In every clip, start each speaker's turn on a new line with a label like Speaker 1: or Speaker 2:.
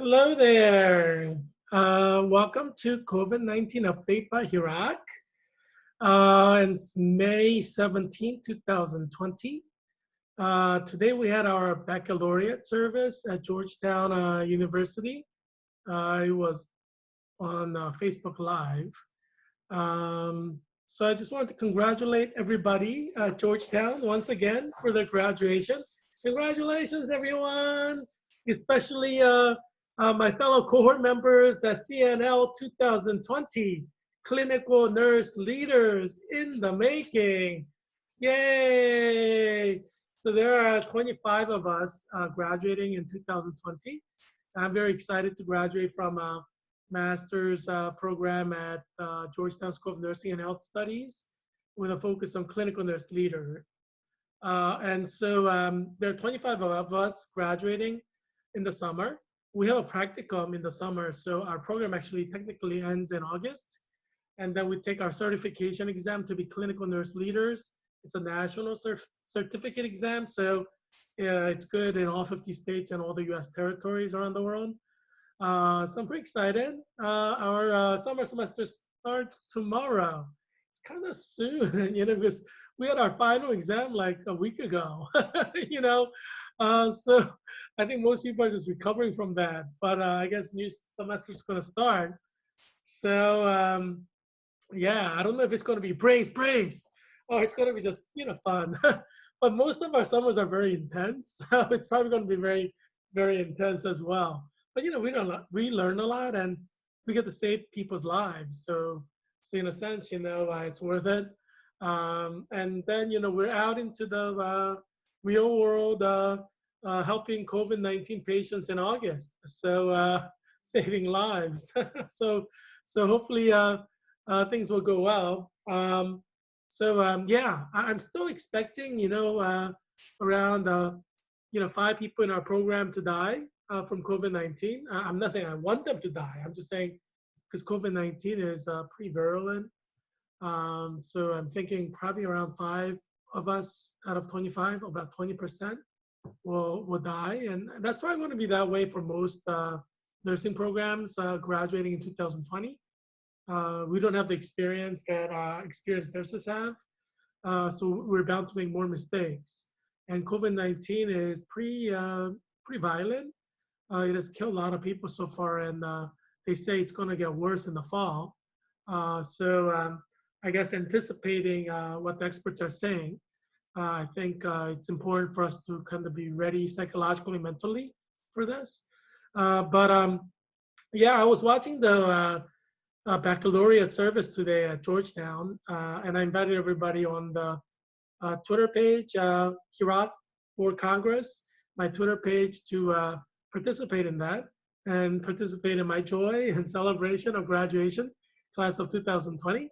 Speaker 1: Hello there. Welcome to COVID-19 update by Heerak. And it's May 17, 2020. Today we had our baccalaureate service at Georgetown University. It was on Facebook Live. So I just wanted to congratulate everybody at Georgetown once again for their graduation. Congratulations, everyone, especially my fellow cohort members at CNL 2020, clinical nurse leaders in the making. Yay! So there are 25 of us graduating in 2020. I'm very excited to graduate from a master's program at Georgetown School of Nursing and Health Studies with a focus on clinical nurse leader. And so there are 25 of us graduating in the summer. We have a practicum in the summer, so our program actually technically ends in August. And then we take our certification exam to be clinical nurse leaders. It's a national certificate exam, so it's good in all 50 states and all the US territories around the world. So I'm pretty excited. Our summer semester starts tomorrow. It's kind of soon, because we had our final exam like a week ago, So I think most people are just recovering from that. But I guess new semester is going to start. So yeah, I don't know if it's going to be brace, or it's going to be just fun. But most of our summers are very intense, so it's probably going to be very, very intense as well. But we learn a lot, and we get to save people's lives. So in a sense, it's worth it. And then we're out into the real world, helping COVID-19 patients in August. So saving lives. so hopefully things will go well. Yeah, I'm still expecting around 5 people in our program to die from COVID-19. I'm not saying I want them to die. I'm just saying because COVID-19 is pretty virulent. So I'm thinking probably around 5 of us out of 25, about 20% will die. And that's probably going to be that way for most nursing programs graduating in 2020. We don't have the experience that experienced nurses have. So we're bound to make more mistakes. And COVID-19 is pretty violent. It has killed a lot of people so far, and they say it's going to get worse in the fall. So I guess anticipating what the experts are saying, I think it's important for us to kind of be ready psychologically, mentally for this. Yeah, I was watching the baccalaureate service today at Georgetown, and I invited everybody on the Twitter page, Heerak for Congress, my Twitter page to participate in that and participate in my joy and celebration of graduation, class of 2020.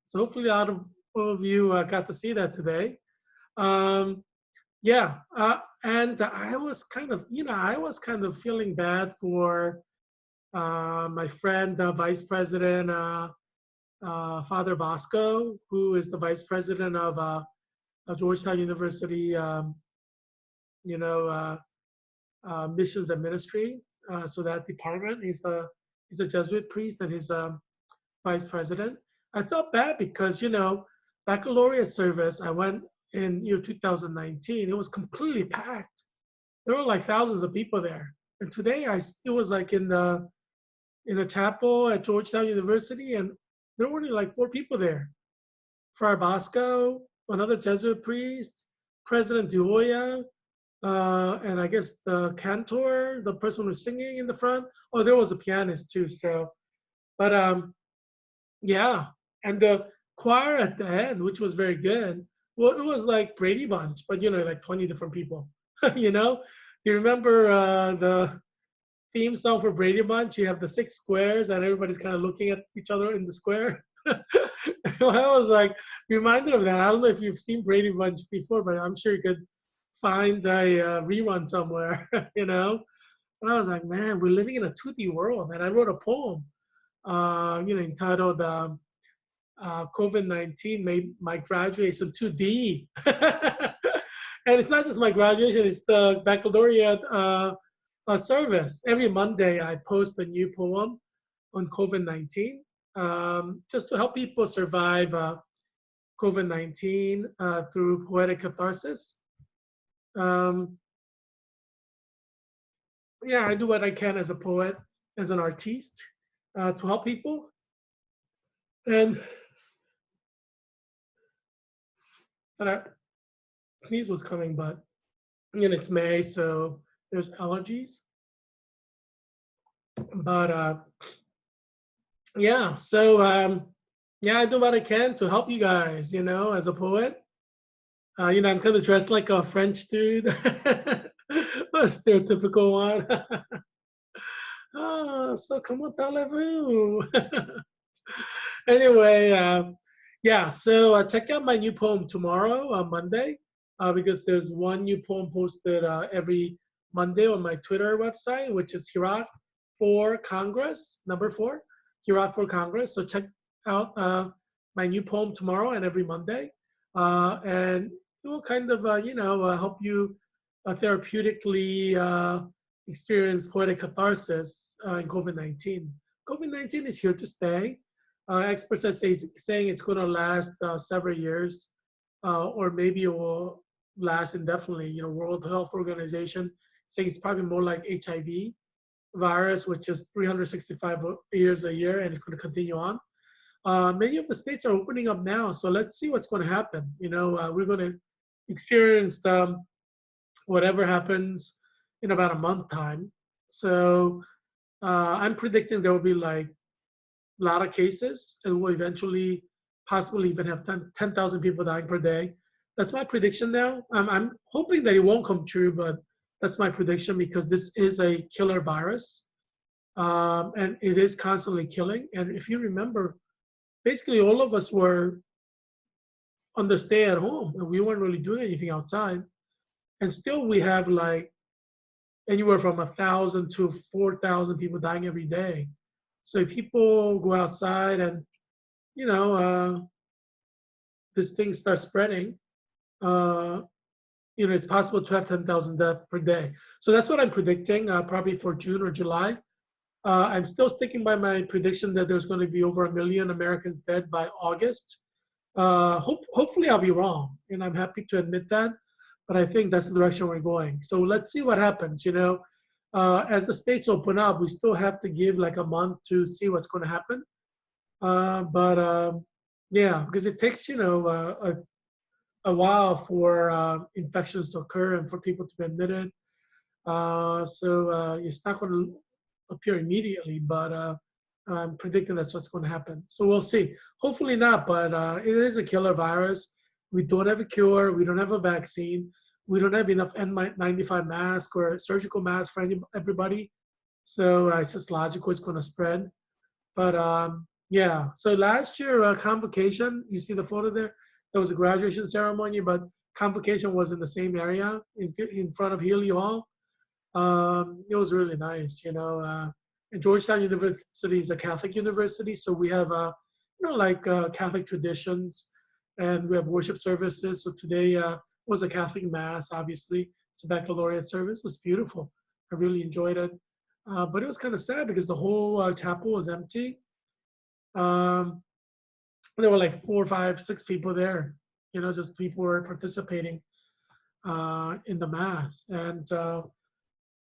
Speaker 1: So hopefully a lot of you got to see that today. Yeah, and I was kind of feeling bad for my friend, Vice President Father Bosco, who is the Vice President of Georgetown University, missions and ministry. So that department, he's a Jesuit priest and he's Vice President. I felt bad because baccalaureate service I went in 2019. It was completely packed. There were like thousands of people there. And today it was like in a chapel at Georgetown University, and there were only like 4 people there. Friar Bosco, another Jesuit priest, President Duoya, and I guess the cantor, the person who was singing in the front. Oh, there was a pianist too. So, but yeah, and the choir at the end, which was very good. Well, it was like Brady Bunch, but like 20 different people. Do you remember the theme song for Brady Bunch? You have the 6 squares, and everybody's kind of looking at each other in the square. I was like reminded of that. I don't know if you've seen Brady Bunch before, but I'm sure you could find a rerun somewhere. And I was like, man, we're living in a 2D world. And I wrote a poem, entitled COVID-19 made my graduation 2D. And it's not just my graduation; it's the baccalaureate service. Every Monday, I post a new poem on COVID-19, just to help people survive COVID-19 through poetic catharsis. Um, yeah, I do what I can as a poet, as an artiste, to help people. And that sneeze was coming, but it's May, so there's allergies. But yeah, so yeah, I do what I can to help you guys, as a poet. I'm kind of dressed like a French dude, a stereotypical one. Ah, so comment allez-vous? Anyway, yeah, so check out my new poem tomorrow on Monday, because there's one new poem posted every Monday on my Twitter website, which is Heerak for Congress, number 4, Heerak for Congress. So check out my new poem tomorrow and every Monday. And it will kind of, help you therapeutically experience poetic catharsis in COVID-19. COVID-19 is here to stay. Experts are saying it's going to last several years, or maybe it will last indefinitely. World Health Organization saying it's probably more like HIV virus, which is 365 years a year, and it's going to continue on. Many of the states are opening up now, so let's see what's going to happen. We're going to experience whatever happens in about a month time. So I'm predicting there will be like a lot of cases, and we'll eventually possibly even have 10,000 people dying per day. That's my prediction now. I'm hoping that it won't come true, but that's my prediction because this is a killer virus, and it is constantly killing. And if you remember, basically all of us were on the stay at home, and we weren't really doing anything outside. And still, we have like anywhere from 1,000 to 4,000 people dying every day. So if people go outside and this thing starts spreading, it's possible to have 10,000 deaths per day. So that's what I'm predicting, probably for June or July. I'm still sticking by my prediction that there's going to be over 1 million Americans dead by August. Hopefully I'll be wrong, and I'm happy to admit that. But I think that's the direction we're going. So let's see what happens. As the states open up, we still have to give like a month to see what's going to happen. But yeah, because it takes a while for infections to occur and for people to be admitted. So it's not going to appear immediately, but I'm predicting that's what's going to happen. So we'll see. Hopefully not, but it is a killer virus. We don't have a cure. We don't have a vaccine. We don't have enough N95 mask or surgical mask for everybody. So it's just logical it's going to spread. But yeah, so last year, Convocation, you see the photo there? There was a graduation ceremony, but Convocation was in the same area in front of Healy Hall. It was really nice, and Georgetown University is a Catholic university, so we have, Catholic traditions, and we have worship services. So today was a Catholic mass, obviously. It's a baccalaureate service. It was beautiful. I really enjoyed it. But it was kind of sad because the whole chapel was empty. Um, there were like 4, 5, 6 people there, just people were participating in the mass. And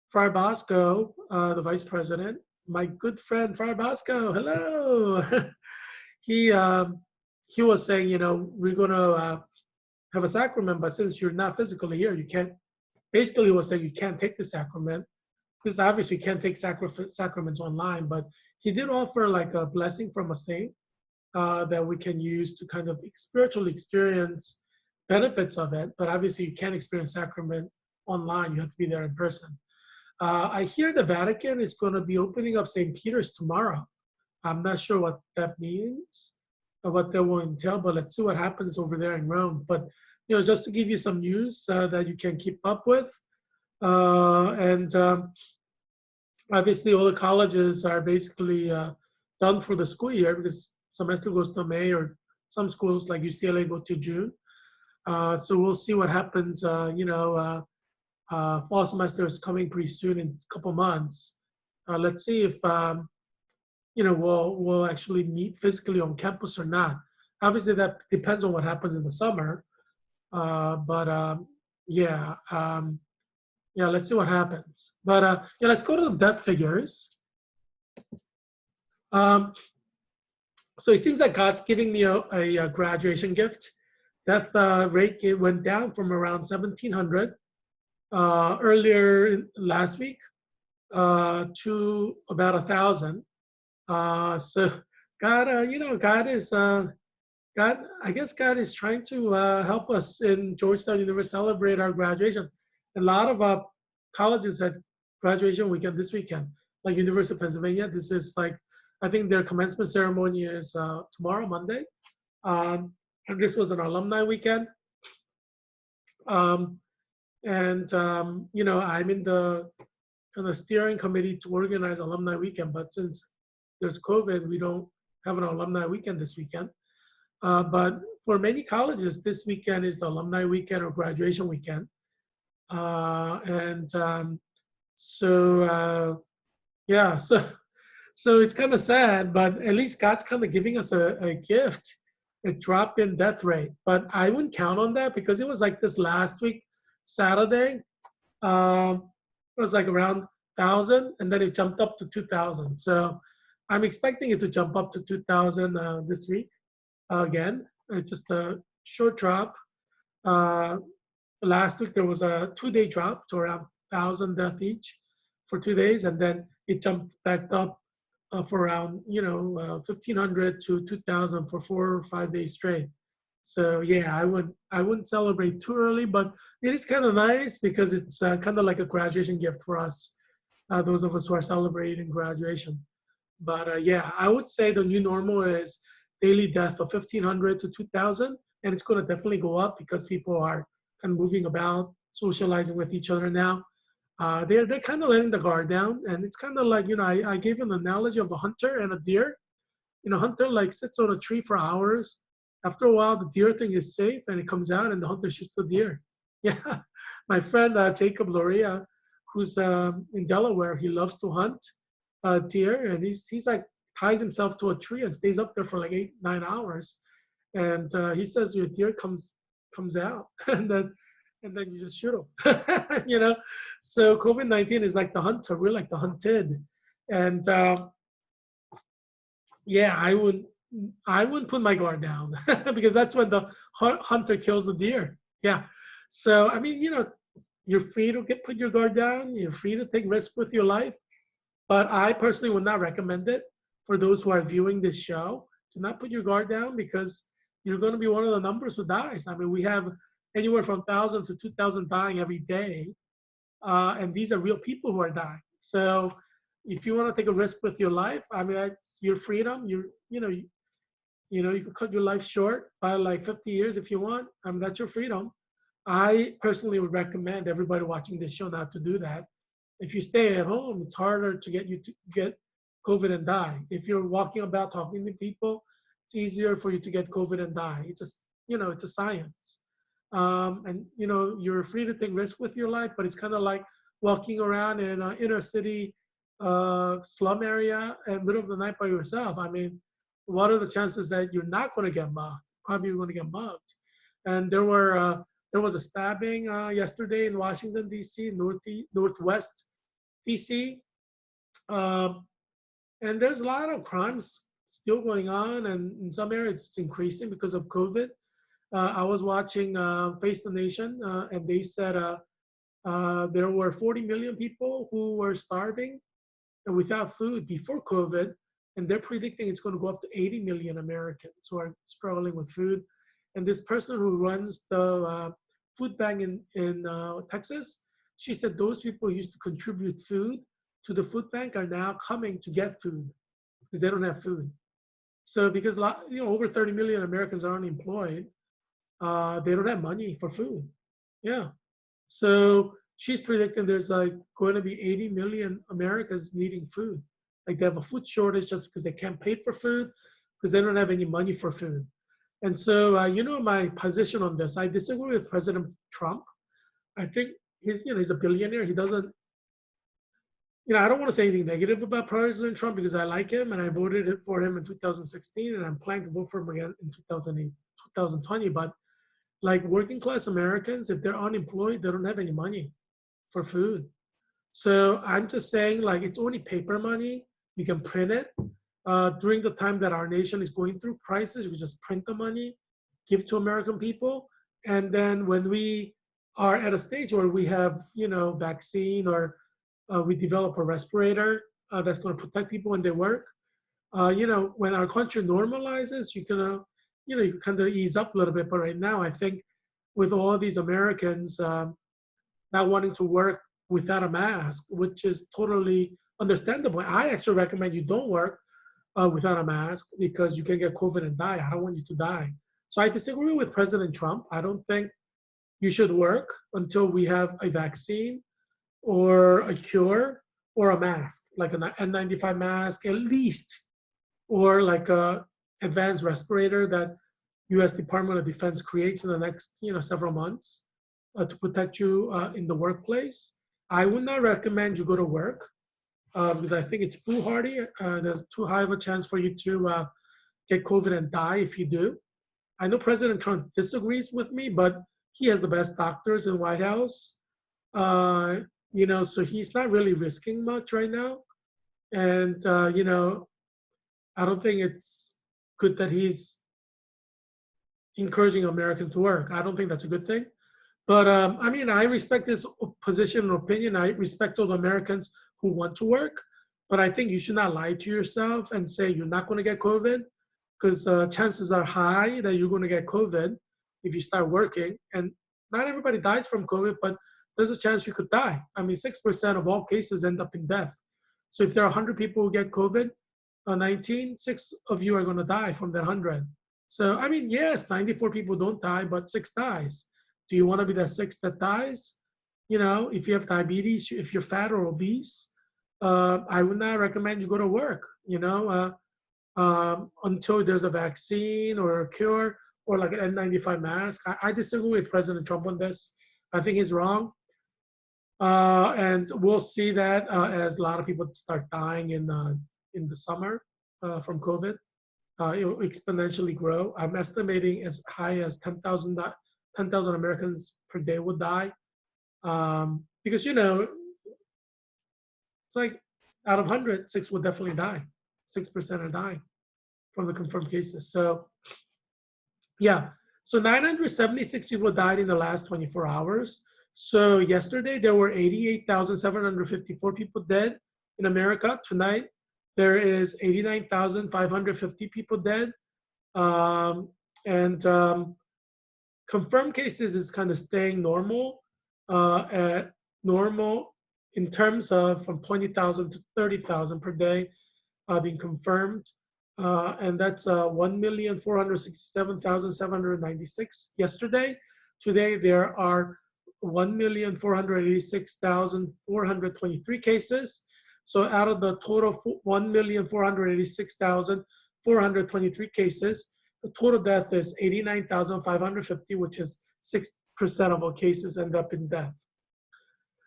Speaker 1: Friar Bosco, the vice president, my good friend Friar Bosco, hello. he was saying, we're going to have a sacrament, but since you're not physically here, you can't. Basically, he was saying you can't take the sacrament because obviously you can't take sacraments online. But he did offer like a blessing from a saint that we can use to kind of spiritually experience benefits of it. But obviously, you can't experience sacrament online. You have to be there in person. I hear the Vatican is going to be opening up St. Peter's tomorrow. I'm not sure what that means or what that will entail, but let's see what happens over there in Rome. But just to give you some news that you can keep up with, and obviously all the colleges are basically done for the school year because semester goes to May, or some schools like UCLA go to June. So we'll see what happens. Fall semester is coming pretty soon in a couple months. Let's see if we'll actually meet physically on campus or not. Obviously, that depends on what happens in the summer. But yeah, yeah, let's see what happens. But yeah, let's go to the death figures. Um, so it seems like God's giving me a graduation gift. Death rate went down from around 1,700 earlier last week to about 1,000. So God, God is God. I guess God is trying to help us in Georgetown University celebrate our graduation. A lot of colleges had graduation weekend this weekend, like University of Pennsylvania. This is like, I think their commencement ceremony is tomorrow, Monday, and this was an alumni weekend. Um, and I'm in the kind of steering committee to organize alumni weekend, but since there's COVID, we don't have an alumni weekend this weekend. But for many colleges, this weekend is the alumni weekend or graduation weekend. And so, yeah, so it's kind of sad, but at least God's kind of giving us a gift, a drop in death rate. But I wouldn't count on that because it was like this last week, Saturday. It was like around 1,000, and then it jumped up to 2,000. So I'm expecting it to jump up to 2,000 this week again. It's just a short drop. Uh, Last week there was a 2-day drop to around 1,000 death each for 2 days, and then it jumped back up for around 1,500 to 2,000 for 4 or 5 days straight. So yeah, I wouldn't celebrate too early, but it is kind of nice because it's kind of like a graduation gift for us, those of us who are celebrating graduation. But yeah, I would say the new normal is daily death of 1,500 to 2,000, and it's going to definitely go up because people are kind of moving about, socializing with each other now. They're kind of letting the guard down, and it's kind of like I gave an analogy of a hunter and a deer. Hunter like sits on a tree for hours. After a while, the deer thing is safe, and it comes out, and the hunter shoots the deer. Yeah, my friend Jacob Loria, who's in Delaware, he loves to hunt deer, and he's like ties himself to a tree and stays up there for like 8 9 hours, and he says your deer comes out, and then you just shoot him. So COVID-19 is like the hunter. We're like the hunted, and yeah, I wouldn't put my guard down because that's when the hunter kills the deer. Yeah. So I mean, you're free to put your guard down. You're free to take risks with your life, but I personally would not recommend it for those who are viewing this show. Do not put your guard down because you're going to be one of the numbers who dies. I mean, we have anywhere from 1,000 to 2,000 dying every day, and these are real people who are dying. So if you want to take a risk with your life, I mean, that's your freedom. You could cut your life short by like 50 years if you want. I mean, that's your freedom. I personally would recommend everybody watching this show not to do that. If you stay at home, it's harder to get you to get COVID and die. If you're walking about talking to people, it's easier for you to get COVID and die. It's just, it's a science. And you're free to take risks with your life, but it's kind of like walking around in an inner city slum area in middle of the night by yourself. I mean, what are the chances that you're not going to get mugged? Probably you're going to get mugged. And there was a stabbing yesterday in Washington D.C., Northwest D.C. Um, and there's a lot of crimes still going on, and in some areas it's increasing because of COVID. I was watching Face the Nation, and they said there were 40 million people who were starving and without food before COVID, and they're predicting it's going to go up to 80 million Americans who are struggling with food. And this person who runs the food bank in Texas, she said those people who used to contribute food to the food bank are now coming to get food because they don't have food. So because over 30 million Americans are unemployed, they don't have money for food. Yeah. So she's predicting there's like going to be 80 million Americans needing food. Like they have a food shortage just because they can't pay for food because they don't have any money for food. And so, my position on this, I disagree with President Trump. I think he's a billionaire. He doesn't, I don't want to say anything negative about President Trump because I like him and I voted for him in 2016 and I'm planning to vote for him again in 2020. But like working class Americans, if they're unemployed, they don't have any money for food. So I'm just saying, like, it's only paper money. You can print it. During the time that our nation is going through crisis, we just print the money, give to American people. And then when we are at a stage where we have, vaccine or we develop a respirator that's going to protect people when they work, when our country normalizes, you can kind of ease up a little bit. But right now, I think with all these Americans not wanting to work without a mask, which is totally understandable. I actually recommend you don't work without a mask because you can get COVID and die. I don't want you to die. So I disagree with President Trump. I don't think you should work until we have a vaccine or a cure or a mask, like an N95 mask at least, or like a advanced respirator that U.S. Department of Defense creates in the next, several months to protect you in the workplace. I would not recommend you go to work because I think it's foolhardy. There's too high of a chance for you to get COVID and die if you do. I know President Trump disagrees with me, but he has the best doctors in the White House. So he's not really risking much right now. And, I don't think it's good that he's encouraging Americans to work. I don't think that's a good thing. But I respect his position and opinion. I respect all the Americans who want to work. But I think you should not lie to yourself and say you're not going to get COVID because chances are high that you're going to get COVID if you start working. And not everybody dies from COVID, but there's a chance you could die. 6% of all cases end up in death. So if there are 100 people who get COVID-19, 6 of you are going to die from that 100. So, yes, 94 people don't die, but 6 dies. Do you want to be the 6 that dies? If you have diabetes, if you're fat or obese, I would not recommend you go to work, until there's a vaccine or a cure or like an N95 mask. I disagree with President Trump on this. I think he's wrong. And we'll see that as a lot of people start dying in the summer from COVID. It will exponentially grow. I'm estimating as high as 10,000 Americans per day will die. Because, it's like out of 100, 6 will definitely die. 6% are dying from the confirmed cases. So, yeah. So 976 people died in the last 24 hours. So yesterday, there were 88,754 people dead in America. Tonight, there is 89,550 people dead. And confirmed cases is kind of staying normal, normal in terms of from 20,000 to 30,000 per day being confirmed. And that's 1,467,796 yesterday. Today, there are 1,486,423 cases. So out of the total 1,486,423 cases, the total death is 89,550, which is 6% of all cases end up in death.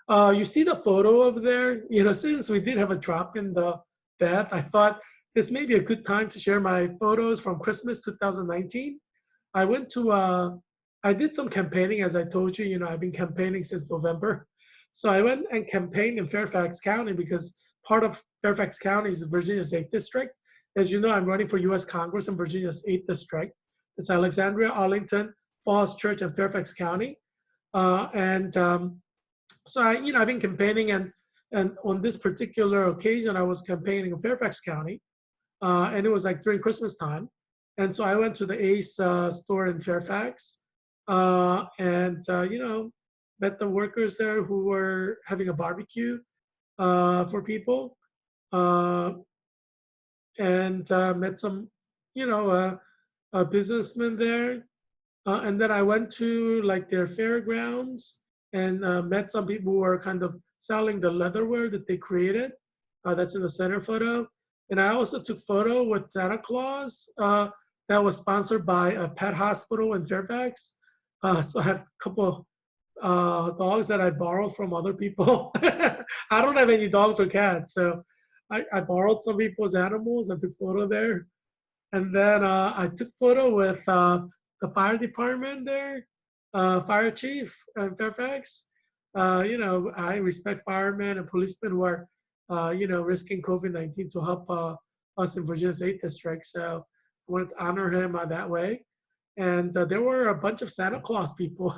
Speaker 1: You see the photo over there? Since we did have a drop in the death, I thought this may be a good time to share my photos from Christmas 2019. I did some campaigning, as I told you, I've been campaigning since November. So I went and campaigned in Fairfax County because part of Fairfax County is Virginia's 8th district. As you know, I'm running for U.S. Congress in Virginia's 8th district. It's Alexandria, Arlington, Falls Church, and Fairfax County. So I've been campaigning, and on this particular occasion, I was campaigning in Fairfax County, and it was like during Christmas time. And so I went to the Ace store in Fairfax, and met the workers there who were having a barbecue for people, and met some, businessmen there. And then I went to like their fairgrounds and met some people who are kind of selling the leatherware that they created. That's in the center photo. And I also took photo with Santa Claus that was sponsored by a pet hospital in Fairfax. So I have a couple dogs that I borrowed from other people. I don't have any dogs or cats, so I borrowed some people's animals and took photo there. And then I took photo with the fire department there, fire chief in Fairfax. I respect firemen and policemen who are, risking COVID-19 to help us in Virginia's 8th district. So I wanted to honor him that way. And there were a bunch of Santa Claus people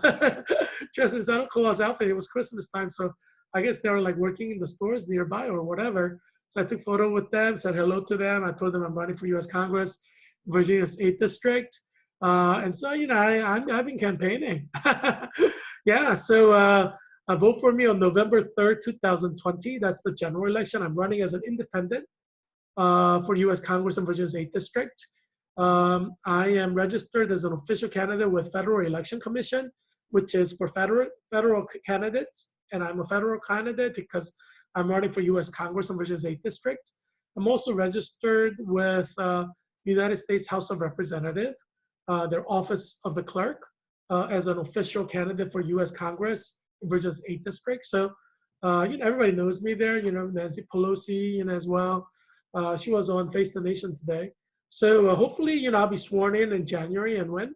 Speaker 1: dressed in Santa Claus outfit. It was Christmas time, so I guess they were like working in the stores nearby or whatever. So I took photo with them, said hello to them. I told them I'm running for U.S. Congress, Virginia's 8th district. And so, I've been campaigning. Yeah, so vote for me on November 3rd, 2020. That's the general election. I'm running as an independent for U.S. Congress in Virginia's 8th district. I am registered as an official candidate with Federal Election Commission, which is for federal candidates. And I'm a federal candidate because I'm running for U.S. Congress in Virginia's 8th district. I'm also registered with United States House of Representatives, their Office of the Clerk, as an official candidate for U.S. Congress in Virginia's 8th district. So, everybody knows me there. Nancy Pelosi, as well. She was on Face the Nation today. So hopefully, I'll be sworn in January and win.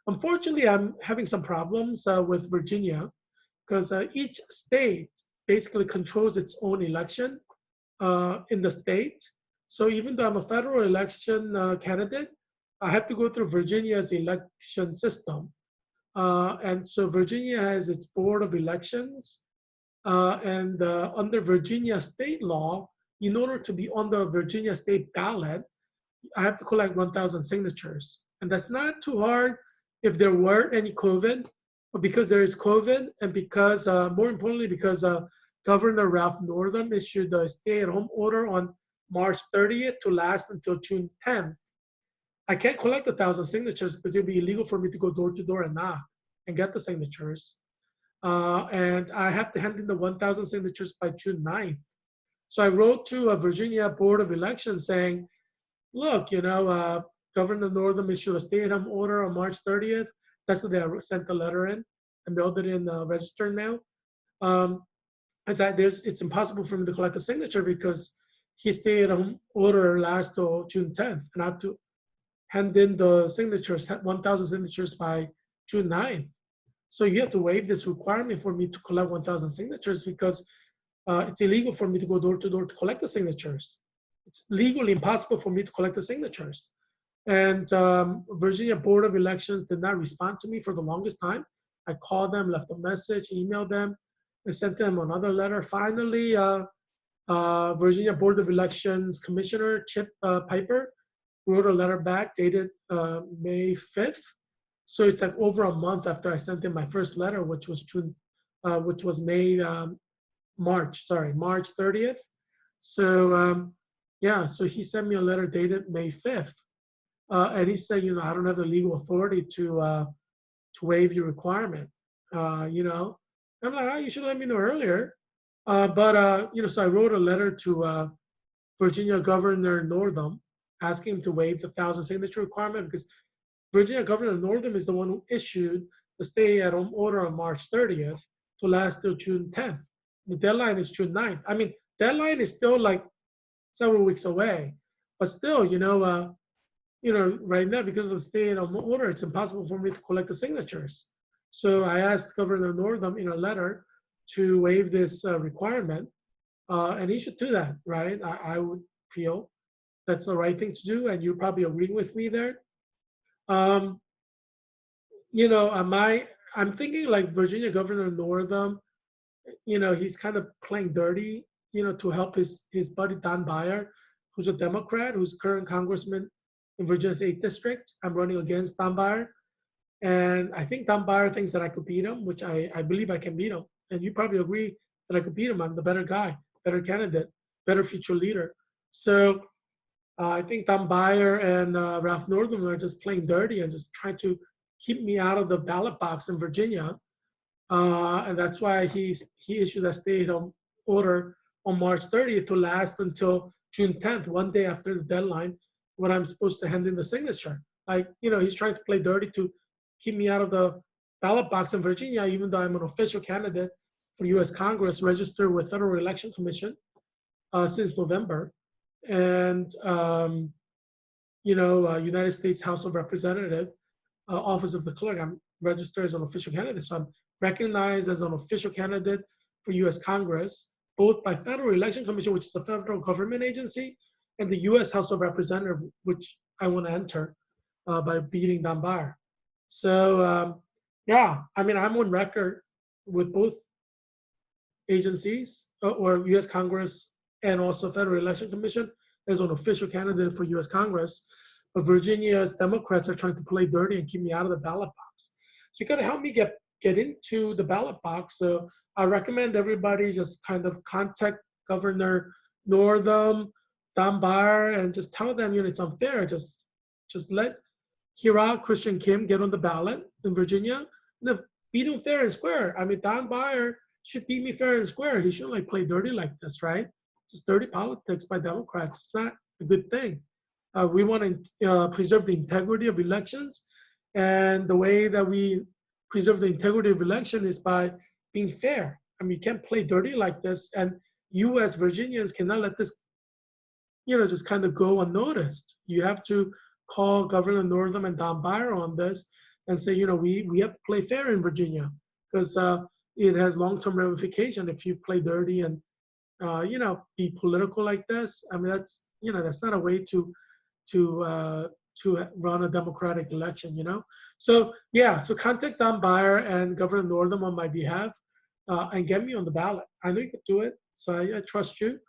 Speaker 1: Unfortunately, I'm having some problems with Virginia because each state basically controls its own election in the state. So even though I'm a federal election candidate, I have to go through Virginia's election system. And so Virginia has its board of elections. And under Virginia state law, in order to be on the Virginia state ballot, I have to collect 1,000 signatures. And that's not too hard if there weren't any COVID, but because there is COVID, and because, more importantly, because Governor Ralph Northam issued a stay-at-home order on March 30th to last until June 10th. I can't collect 1,000 signatures because it'll be illegal for me to go door to door and knock and get the signatures. And I have to hand in the 1,000 signatures by June 9th. So I wrote to a Virginia Board of Elections saying, look, Governor Northam issued a stay-at-home order on March 30th. That's the day I sent the letter in and mailed it in registered mail. I said it's impossible for me to collect a signature because his stay-at-home order lasts till June 10th, and I have to hand in the signatures, 1,000 signatures by June 9th. So you have to waive this requirement for me to collect 1,000 signatures because it's illegal for me to go door to door to collect the signatures. It's legally impossible for me to collect the signatures. And Virginia Board of Elections did not respond to me for the longest time. I called them, left a message, emailed them, and sent them another letter. Finally, Virginia Board of Elections Commissioner Chip Piper wrote a letter back dated May 5th. So it's like over a month after I sent in my first letter, which was March 30th. So so he sent me a letter dated May 5th. And he said, I don't have the legal authority to waive your requirement. I'm like, you should let me know earlier. So I wrote a letter to Virginia Governor Northam asking him to waive the 1,000 signature requirement because Virginia Governor Northam is the one who issued the stay-at-home order on March 30th to last till June 10th. The deadline is June 9th. I mean, deadline is still like several weeks away, but still, right now because of the stay-at-home order, it's impossible for me to collect the signatures. So I asked Governor Northam in a letter to waive this requirement, and he should do that, right? I would feel that's the right thing to do, and you probably agree with me there. I'm thinking like Virginia Governor Northam, he's kind of playing dirty, to help his buddy Don Beyer, who's a Democrat, who's current congressman in Virginia's 8th district. I'm running against Don Beyer. And I think Don Beyer thinks that I could beat him, which I believe I can beat him. And you probably agree that I could beat him. I'm the better guy, better candidate, better future leader. So I think Don Beyer and Ralph Northam are just playing dirty and just trying to keep me out of the ballot box in Virginia. And that's why he issued a stay-at-home order on March 30th to last until June 10th, one day after the deadline, when I'm supposed to hand in the signature. Like, he's trying to play dirty to keep me out of the ballot box in Virginia, even though I'm an official candidate for U.S. Congress, registered with Federal Election Commission since November, and United States House of Representative, Office of the Clerk. I'm registered as an official candidate, so I'm recognized as an official candidate for U.S. Congress, both by Federal Election Commission, which is a federal government agency, and the U.S. House of Representatives, which I want to enter by beating Don Barr. So yeah, I mean, I'm on record with both agencies or U.S. Congress and also Federal Election Commission as an official candidate for U.S. Congress. But Virginia's Democrats are trying to play dirty and keep me out of the ballot box. So you got to help me get into the ballot box. So I recommend everybody just kind of contact Governor Northam, Don Barr, and just tell them, it's unfair. Just let Heerak, Christian Kim get on the ballot in Virginia. And beat him fair and square. I mean, Don Barr should beat me fair and square. He shouldn't play dirty like this, right? Just dirty politics by Democrats. It's not a good thing. We want to preserve the integrity of elections, and the way that we preserve the integrity of election is by being fair. I mean, you can't play dirty like this, and you as Virginians cannot let this, just kind of go unnoticed. You have to call Governor Northam and Don Barr on this and say, we have to play fair in Virginia, because it has long-term ramification if you play dirty and be political like this. I mean, that's not a way to run a democratic election. So yeah, so contact Don Barr and Governor Northam on my behalf and get me on the ballot. I know you could do it, so I trust you.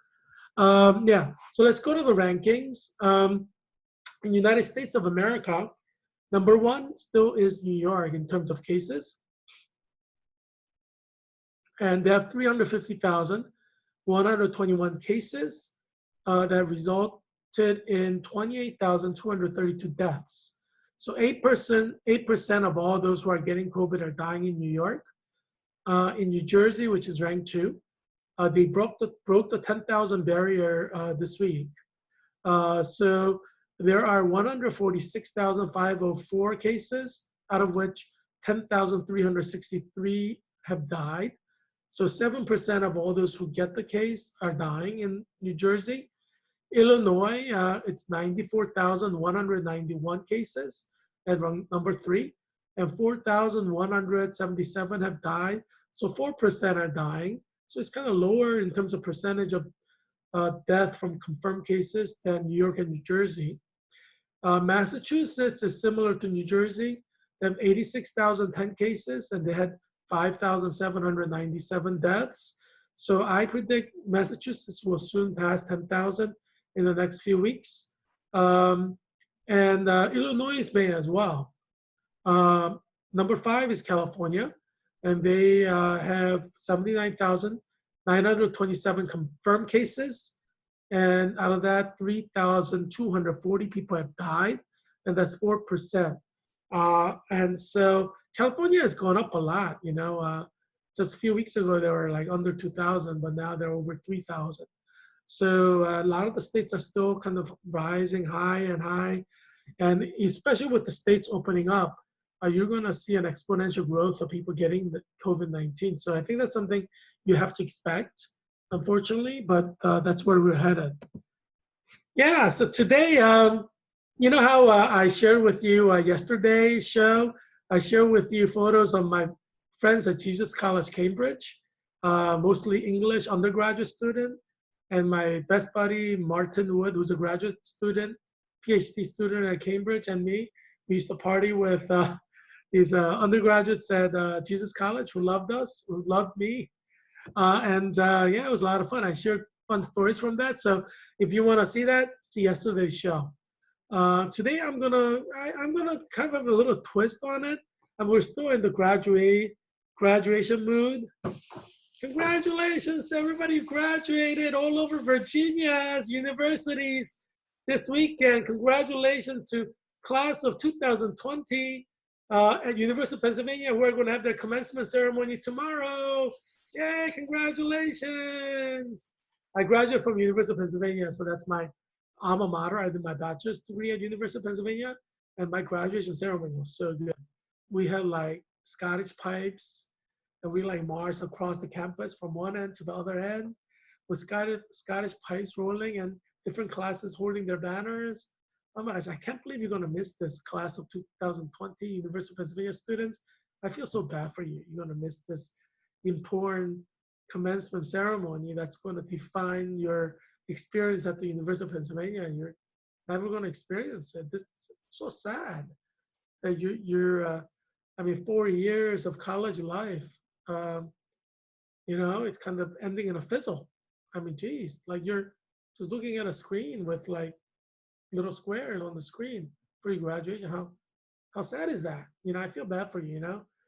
Speaker 1: Yeah, so let's go to the rankings. In the United States of America, number one still is New York in terms of cases. And they have 350,121 cases that resulted in 28,232 deaths. So 8% of all those who are getting COVID are dying in New York. In New Jersey, which is ranked 2, they broke the 10,000 barrier this week. So there are 146,504 cases, out of which 10,363 have died. So 7% of all those who get the case are dying in New Jersey. Illinois, it's 94,191 cases at number 3, and 4,177 have died. So 4% are dying. So it's kind of lower in terms of percentage of death from confirmed cases than New York and New Jersey. Massachusetts is similar to New Jersey. They have 86,010 cases, and they had 5,797 deaths. So I predict Massachusetts will soon pass 10,000 in the next few weeks. Illinois may as well. Number 5 is California, and they have 79,927 confirmed cases. And out of that, 3,240 people have died, and that's 4%. And so California has gone up a lot. Just a few weeks ago, they were like under 2,000, but now they're over 3,000. So a lot of the states are still kind of rising high and high. And especially with the states opening up, you're going to see an exponential growth of people getting the COVID-19. So I think that's something you have to expect, unfortunately, but that's where we're headed. Yeah, so today, you know how I shared with you yesterday's show? I shared with you photos of my friends at Jesus College, Cambridge, mostly English undergraduate student, and my best buddy, Martin Wood, who's a graduate student, PhD student at Cambridge, and me. We used to party with these undergraduates at Jesus College who loved us, who loved me. Yeah, it was a lot of fun. I shared fun stories from that. So if you want to see that, see yesterday's show. Today I'm gonna kind of have a little twist on it, and we're still in the graduation mood. Congratulations to everybody who graduated all over Virginia's universities this weekend. Congratulations to class of 2020 at University of Pennsylvania. We're going to have their commencement ceremony tomorrow. Yay, congratulations. I graduated from University of Pennsylvania, so that's my alma mater. I did my bachelor's degree at University of Pennsylvania, and my graduation ceremony was so good. We had like Scottish pipes, and we like march across the campus from one end to the other end with Scottish pipes rolling and different classes holding their banners. Oh my gosh, I can't believe you're going to miss this class of 2020 University of Pennsylvania students. I feel so bad for you. You're going to miss this important commencement ceremony that's going to define your experience at the University of Pennsylvania, and you're never going to experience it. This is so sad that I mean, 4 years of college life, um, it's kind of ending in a fizzle. I mean, geez, like you're just looking at a screen with like little squares on the screen for your graduation. How sad is that? I feel bad for you.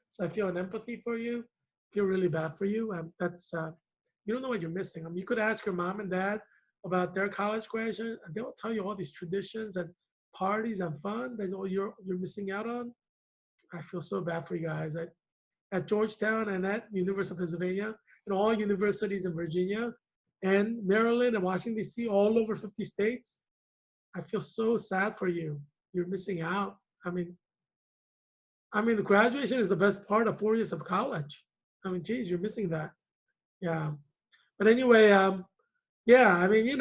Speaker 1: So I feel an empathy for you. Feel really bad for you. That's you don't know what you're missing. I mean, you could ask your mom and dad about their college graduation, and they'll tell you all these traditions and parties and fun that you're missing out on. I feel so bad for you guys at Georgetown and at University of Pennsylvania and all universities in Virginia and Maryland and Washington D.C. all over 50 states. I feel so sad for you. You're missing out. I mean, the graduation is the best part of 4 years of college. I mean, geez, you're missing that. Yeah. But anyway, yeah. I mean, read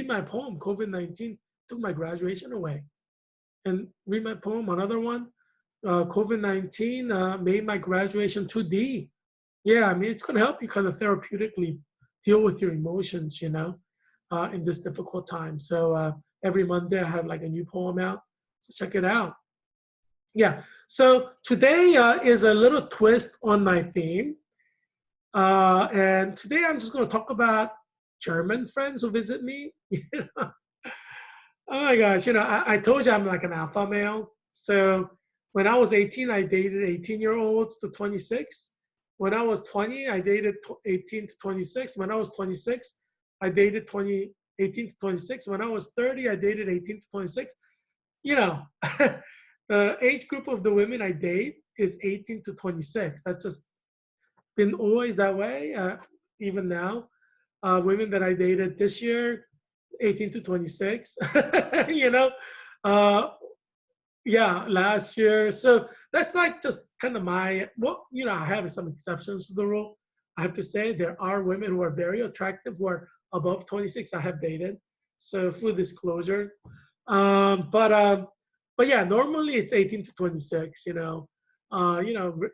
Speaker 1: my poem. COVID-19 took my graduation away, and read my poem. Another one. COVID-19 made my graduation 2D. Yeah, I mean, it's going to help you kind of therapeutically deal with your emotions, in this difficult time. So every Monday I have like a new poem out. So check it out. Yeah. So today is a little twist on my theme. And today I'm just going to talk about German friends who visit me. Oh my gosh, I told you I'm like an alpha male. So when I was 18, I dated 18-year-olds to 26. When I was 20, I dated 18 to 26. When I was 26, I dated 18 to 26. When I was 30, I dated 18 to 26. The age group of the women I date is 18 to 26. That's just been always that way, even now. Women that I dated this year, 18 to 26, uh, yeah, last year. So that's like just kind of I have some exceptions to the rule. I have to say there are women who are very attractive who are above 26 I have dated. So full disclosure. But yeah, normally it's 18 to 26,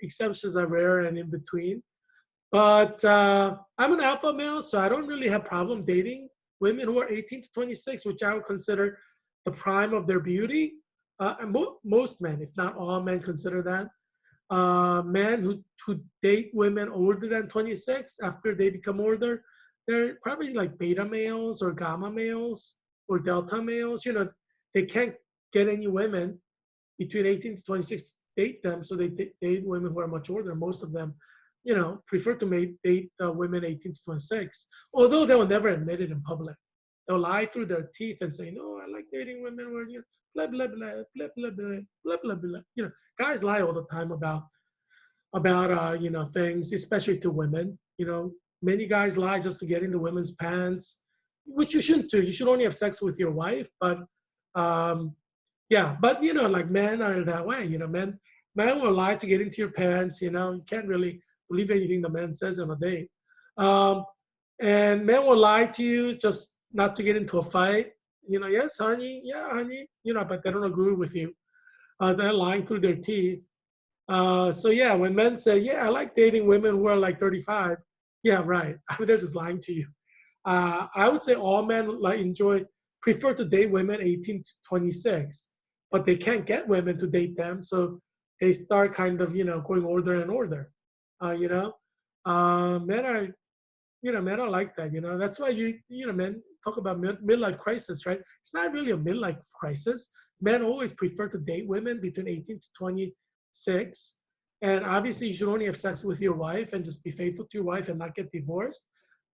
Speaker 1: exceptions are rare and in between. But I'm an alpha male, so I don't really have problem dating women who are 18 to 26, which I would consider the prime of their beauty. And most men, if not all men, consider that. Men who date women older than 26 after they become older, they're probably like beta males or gamma males or delta males. They can't get any women between 18 to 26 to date them, so they date women who are much older. Most of them, prefer to date women 18 to 26, although they will never admit it in public. They'll lie through their teeth and say, no, I like dating women where, blah, blah, blah, blah, blah, blah, blah, blah, blah. Guys lie all the time about things, especially to women. Many guys lie just to get into women's pants, which you shouldn't do. You should only have sex with your wife. But yeah, but like men are that way. Men will lie to get into your pants. You can't really believe anything the man says on a date. And men will lie to you just not to get into a fight. Yes, honey, yeah, honey. But they don't agree with you. They're lying through their teeth. So yeah, when men say, yeah, I like dating women who are like 35, yeah, right. They're just lying to you. I would say all men prefer to date women 18 to 26, but they can't get women to date them, so they start kind of going older and older. Men are men are like that. That's why men talk about midlife crisis, right? It's not really a midlife crisis. Men always prefer to date women between 18 to 26. And obviously, you should only have sex with your wife and just be faithful to your wife and not get divorced.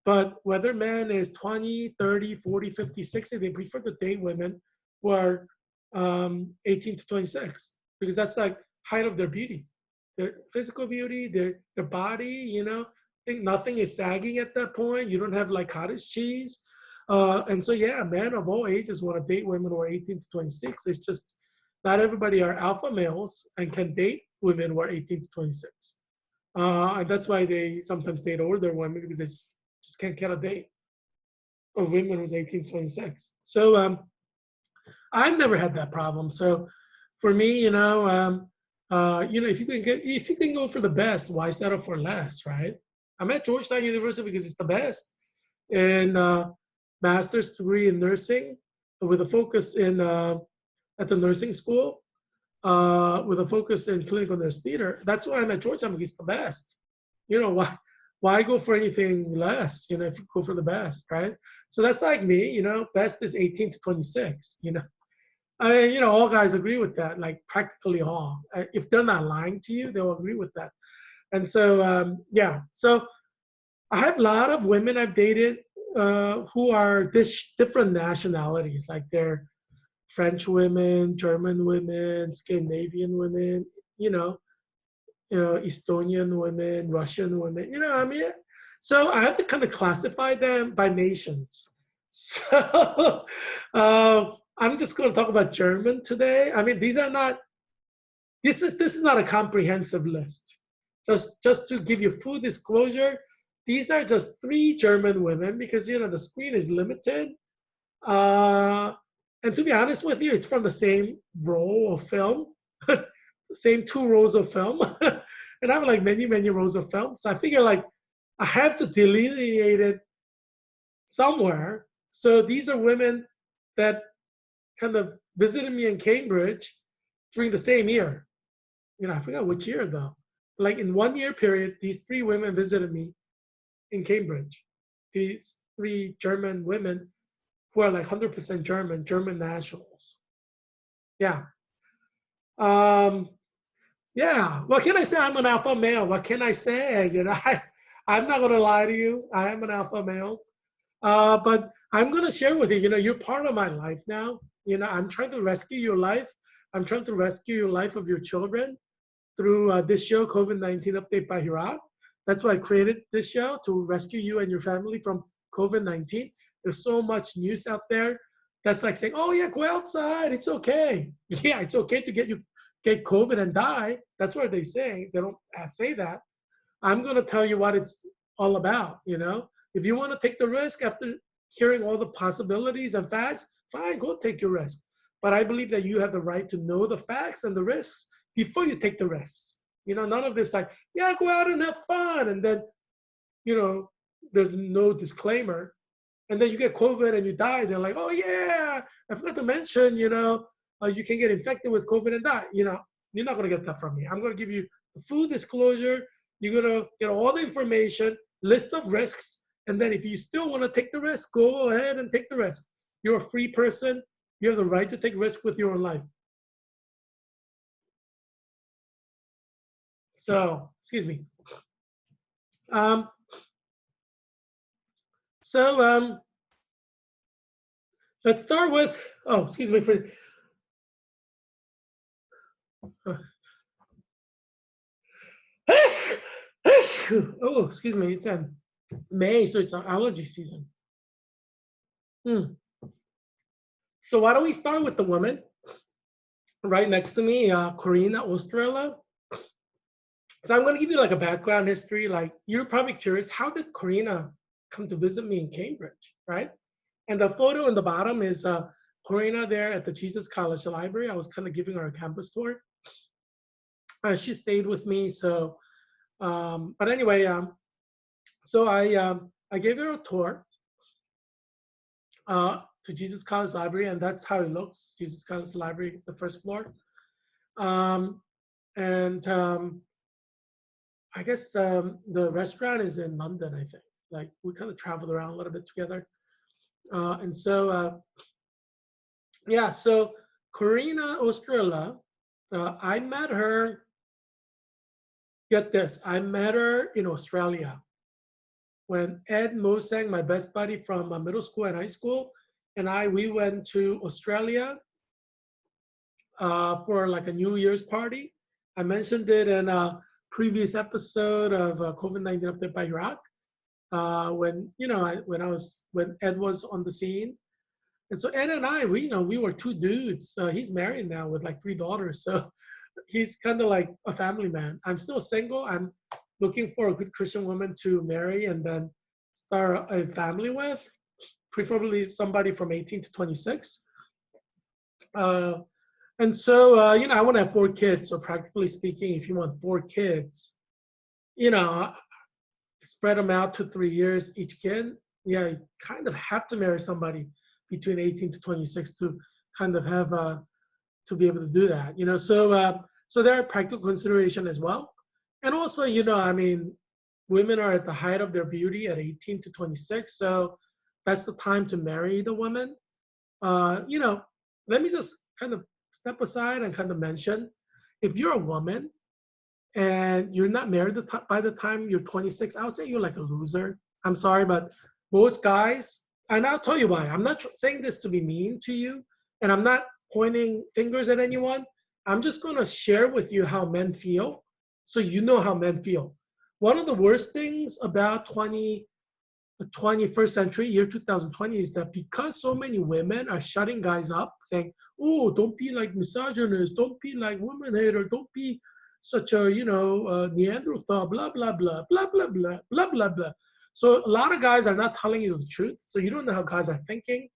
Speaker 1: But whether man is 20, 30, 40, 50, 60, they prefer to date women who are 18 to 26 because that's like height of their beauty, their physical beauty, their body. Think nothing is sagging at that point. You don't have like cottage cheese. And so, yeah, men of all ages want to date women who are 18 to 26. It's just not everybody are alpha males and can date women were 18 to 26. And that's why they sometimes date older women because they just can't get a date of women who's 18 to 26. So I've never had that problem. So for me, if you can go for the best, why settle for less, right? I'm at Georgetown University because it's the best, and master's degree in nursing with a focus in at the nursing school with a focus in clinical nurse theater. That's why I'm at Georgetown because it's the best. Why go for anything less? If you go for the best, right? So that's like me. Best is 18 to 26. All guys agree with that, like practically all. If they're not lying to you, they'll agree with that. And so, yeah. So I have a lot of women I've dated who are different nationalities, like they're French women, German women, Scandinavian women, Estonian women, Russian women. I mean, so I have to kind of classify them by nations. So I'm just going to talk about German today. I mean, these are not. This is not a comprehensive list. Just to give you full disclosure, these are just 3 German women because the screen is limited. And to be honest with you, it's from the same roll of film, the same 2 rows of film. And I have like many, many rows of film. So I figure like I have to delineate it somewhere. So these are women that kind of visited me in Cambridge during the same year. I forgot which year though. Like in 1 year period, these 3 women visited me in Cambridge. These 3 German women who are like 100% German nationals. Yeah. Yeah. What can I say? I'm an alpha male. What can I say? I'm not going to lie to you. I am an alpha male. But I'm going to share with you, you're part of my life now. I'm trying to rescue your life. I'm trying to rescue your life of your children through this show, COVID-19 Update by Heerak. That's why I created this show, to rescue you and your family from COVID-19. There's so much news out there that's like saying, oh yeah, go outside, it's okay. Yeah, it's okay to get COVID and die. That's what they say. They don't say that. I'm going to tell you what it's all about. If you want to take the risk after hearing all the possibilities and facts, fine, go take your risk. But I believe that you have the right to know the facts and the risks before you take the risks. None of this like, yeah, go out and have fun. And then, there's no disclaimer. And then you get COVID and you die. They're like, oh yeah, I forgot to mention, you can get infected with COVID and die. You're not going to get that from me. I'm going to give you the full disclosure. You're going to get all the information, list of risks. And then if you still want to take the risk, go ahead and take the risk. You're a free person. You have the right to take risk with your own life. So, excuse me. Let's start with, excuse me for, oh, excuse me, it's May, so it's an allergy season. So why don't we start with the woman right next to me, Corina Ostrella. So I'm going to give you like a background history. Like, you're probably curious, how did Corina come to visit me in Cambridge, right? And the photo in the bottom is Corina there at the Jesus College Library. I was kind of giving her a campus tour. She stayed with me. So, but anyway, so I gave her a tour to Jesus College Library, and that's how it looks. Jesus College Library, the first floor. I guess the restaurant is in London, I think. Like, we kind of traveled around a little bit together. And so, yeah, so Corina Ostrella, I met her, get this, I met her in Australia when Ed Mosang, my best buddy from middle school and high school, and we went to Australia for like a New Year's party. I mentioned it in a previous episode of COVID-19 Update by Heerak. When Ed was on the scene. And so Ed and I, we were 2 dudes. He's married now with like 3 daughters. So he's kind of like a family man. I'm still single. I'm looking for a good Christian woman to marry and then start a family with, preferably somebody from 18 to 26. Uh, and so, I want to have 4 kids. So practically speaking, if you want 4 kids, you know, spread them out to 3 years each kid. Yeah, you kind of have to marry somebody between 18 to 26 to kind of have to be able to do that. So there are practical consideration as well. And also, I mean, women are at the height of their beauty at 18 to 26. So that's the time to marry the woman. Uh, you know, Let me just kind of step aside and kind of mention, if you're a woman and you're not married by the time you're 26, I would say you're like a loser. I'm sorry, but most guys, and I'll tell you why. I'm not saying this to be mean to you, and I'm not pointing fingers at anyone. I'm just going to share with you how men feel so you know how men feel. One of the worst things about the 21st century, year 2020, is that because so many women are shutting guys up, saying, "Oh, don't be like misogynist, don't be like woman hater, don't be such a Neanderthal, blah blah blah blah blah blah blah blah blah." So a lot of guys are not telling you the truth, so you don't know how guys are thinking.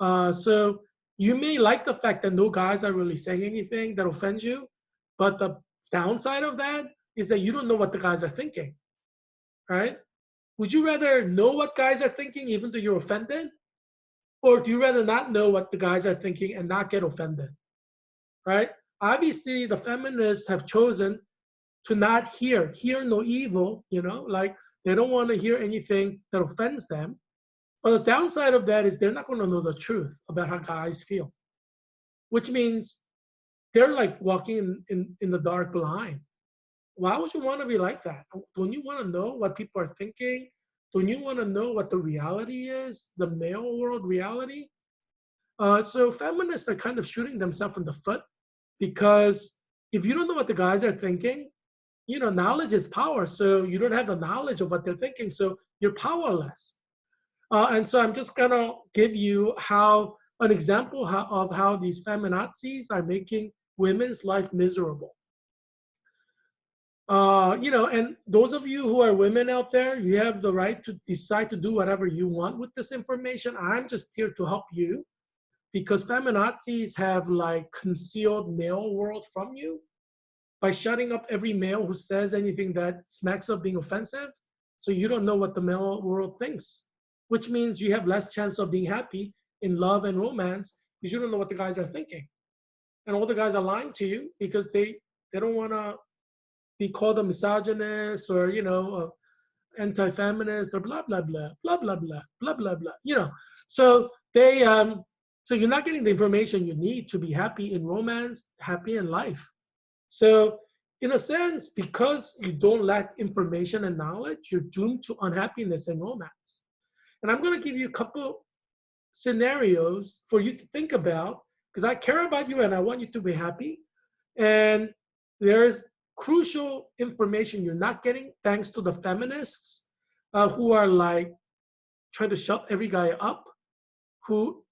Speaker 1: So you may like the fact that no guys are really saying anything that offends you, but the downside of that is that you don't know what the guys are thinking, right? Would you rather know what guys are thinking even though you're offended? Or do you rather not know what the guys are thinking and not get offended? Right? Obviously, the feminists have chosen to not hear no evil, like they don't want to hear anything that offends them. But the downside of that is they're not going to know the truth about how guys feel, which means they're like walking in the dark blind. Why would you want to be like that? Don't you want to know what people are thinking? Don't you want to know what the reality is, the male world reality? So feminists are kind of shooting themselves in the foot because if you don't know what the guys are thinking, knowledge is power. So you don't have the knowledge of what they're thinking, so you're powerless. And so I'm just gonna give you an example of how these feminazis are making women's life miserable. And those of you who are women out there, you have the right to decide to do whatever you want with this information. I'm just here to help you because feminazis have like concealed male world from you by shutting up every male who says anything that smacks of being offensive. So you don't know what the male world thinks, which means you have less chance of being happy in love and romance because you don't know what the guys are thinking. And all the guys are lying to you because they don't want to be called a misogynist or anti-feminist or blah blah blah blah blah blah blah blah blah. So they so you're not getting the information you need to be happy in romance, happy in life. So in a sense, because you don't lack information and knowledge, you're doomed to unhappiness and romance. And I'm going to give you a couple scenarios for you to think about because I care about you and I want you to be happy. And there's crucial information you're not getting thanks to the feminists who are like trying to shut every guy up who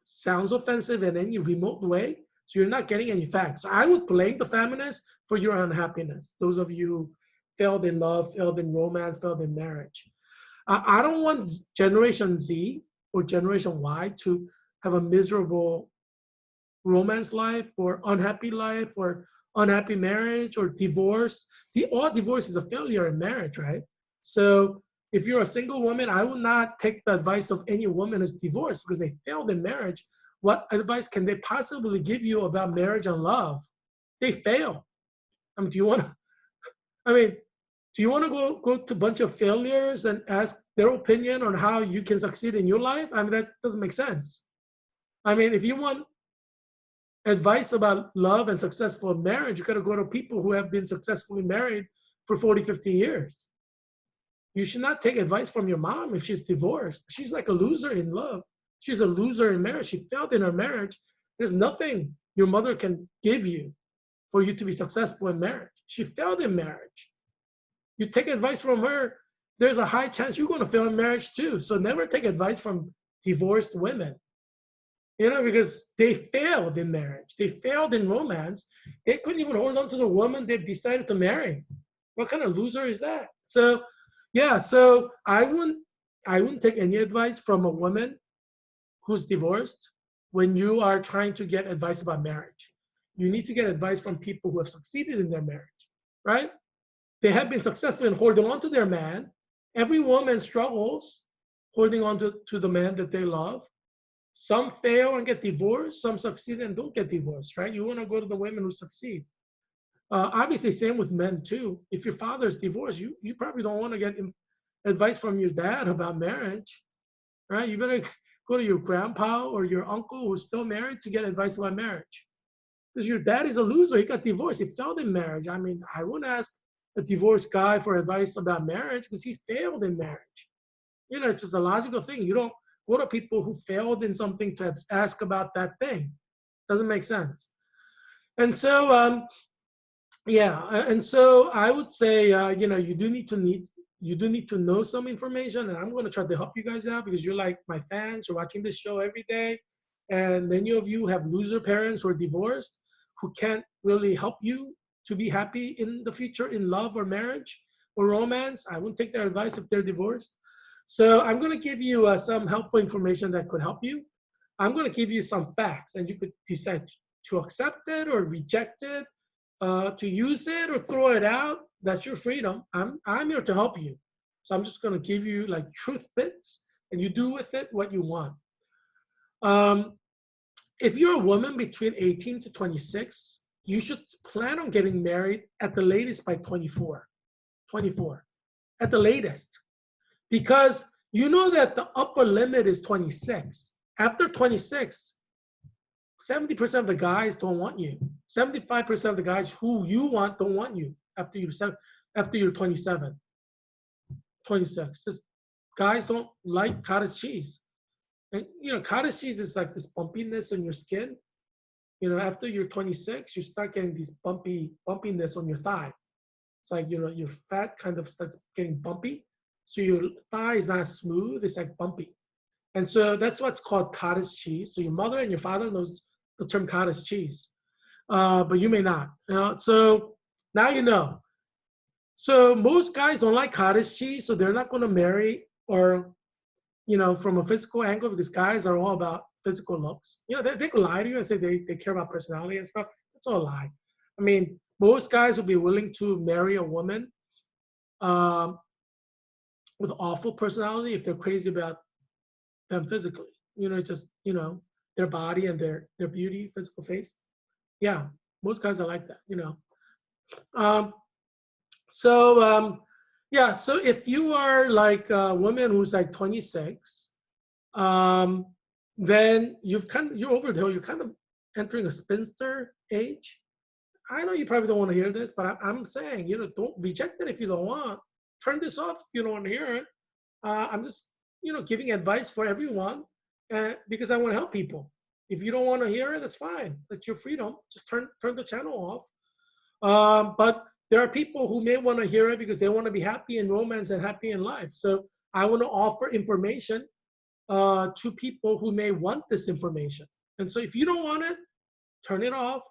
Speaker 1: sounds offensive in any remote way. So you're not getting any facts. So I would blame the feminists for your unhappiness. Those of you who failed in love, failed in romance, failed in marriage. I don't want Generation Z or Generation Y to have a miserable romance life or unhappy life or unhappy marriage or divorce. All divorce is a failure in marriage, right? So if you're a single woman, I would not take the advice of any woman who's divorced because they failed in marriage. What advice can they possibly give you about marriage and love? They fail. I mean, do you want to? I mean, do you want to go to a bunch of failures and ask their opinion on how you can succeed in your life? I mean, that doesn't make sense. I mean, if you want advice about love and successful marriage, you got to go to people who have been successfully married for 40, 50 years. You should not take advice from your mom if she's divorced. She's like a loser in love. She's a loser in marriage. She failed in her marriage. There's nothing your mother can give you for you to be successful in marriage. She failed in marriage. You take advice from her, there's a high chance you're going to fail in marriage too. So never take advice from divorced women. because they failed in marriage. They failed in romance. They couldn't even hold on to the woman they've decided to marry. What kind of loser is that? So, yeah, so I wouldn't take any advice from a woman who's divorced when you are trying to get advice about marriage. You need to get advice from people who have succeeded in their marriage, right? They have been successful in holding on to their man. Every woman struggles holding on to the man that they love. Some fail and get divorced. Some succeed and don't get divorced, right? You want to go to the women who succeed. Obviously, same with men too. If your father is divorced, you probably don't want to get advice from your dad about marriage, right? You better go to your grandpa or your uncle who's still married to get advice about marriage. Because your dad is a loser. He got divorced. He failed in marriage. I mean, I wouldn't ask a divorced guy for advice about marriage because he failed in marriage. It's just a logical thing. You don't go to people who failed in something to ask about that thing. Doesn't make sense. And so, yeah, and so I would say, you do need to know some information, and I'm going to try to help you guys out because you're like my fans. You're watching this show every day, and many of you have loser parents who are divorced who can't really help you to be happy in the future in love or marriage or romance. I wouldn't take their advice if they're divorced. So I'm going to give you some helpful information that could help you. I'm going to give you some facts, and you could decide to accept it or reject it, to use it or throw it out. That's your freedom. I'm here to help you. So I'm just going to give you like truth bits, and you do with it what you want. Um, if you're a woman between 18 to 26, you should plan on getting married at the latest by 24. 24 at the latest, because you know that the upper limit is 26. After 26, 70% of the guys don't want you. 75% of the guys who you want don't want you after you're 27, 26. Just guys don't like cottage cheese. And cottage cheese is like this bumpiness in your skin. After you're 26, you start getting these bumpiness on your thigh. It's like your fat kind of starts getting bumpy. So your thigh is not smooth, it's like bumpy. And so that's what's called cottage cheese. So your mother and your father knows the term cottage cheese, but you may not. So now you know. So most guys don't like cottage cheese, so they're not going to marry or, from a physical angle, because guys are all about physical looks. They could lie to you and say they care about personality and stuff. That's all a lie. I mean, most guys will be willing to marry a woman um, with awful personality if they're crazy about them physically. Just their body and their beauty, physical face. Yeah, most guys are like that. Um, so yeah, so if you are like a woman who's like 26, then you're over the hill. You're kind of entering a spinster age. I know you probably don't want to hear this, but I'm saying, don't reject it if you don't want. Turn this off if you don't want to hear it. I'm just, giving advice for everyone because I want to help people. If you don't want to hear it, that's fine. That's your freedom. Just turn the channel off. But there are people who may want to hear it because they want to be happy in romance and happy in life. So I want to offer information to people who may want this information. And so if you don't want it, turn it off.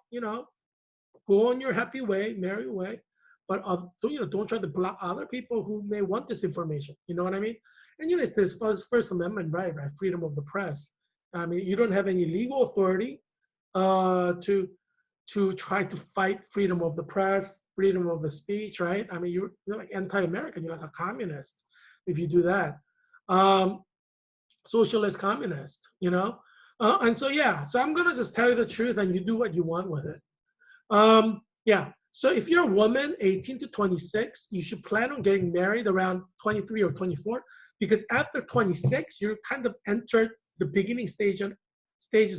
Speaker 1: Go on your happy way, merry way. But don't try to block other people who may want this information. You know what I mean? And there's First Amendment right? Freedom of the press. I mean, you don't have any legal authority to try to fight freedom of the press, freedom of the speech, right? I mean, you're like anti-American. You're like a communist if you do that. Socialist communist, and so yeah. So I'm gonna just tell you the truth, and you do what you want with it. Yeah. So if you're a woman, 18 to 26, you should plan on getting married around 23 or 24, because after 26, you're kind of entered the beginning stages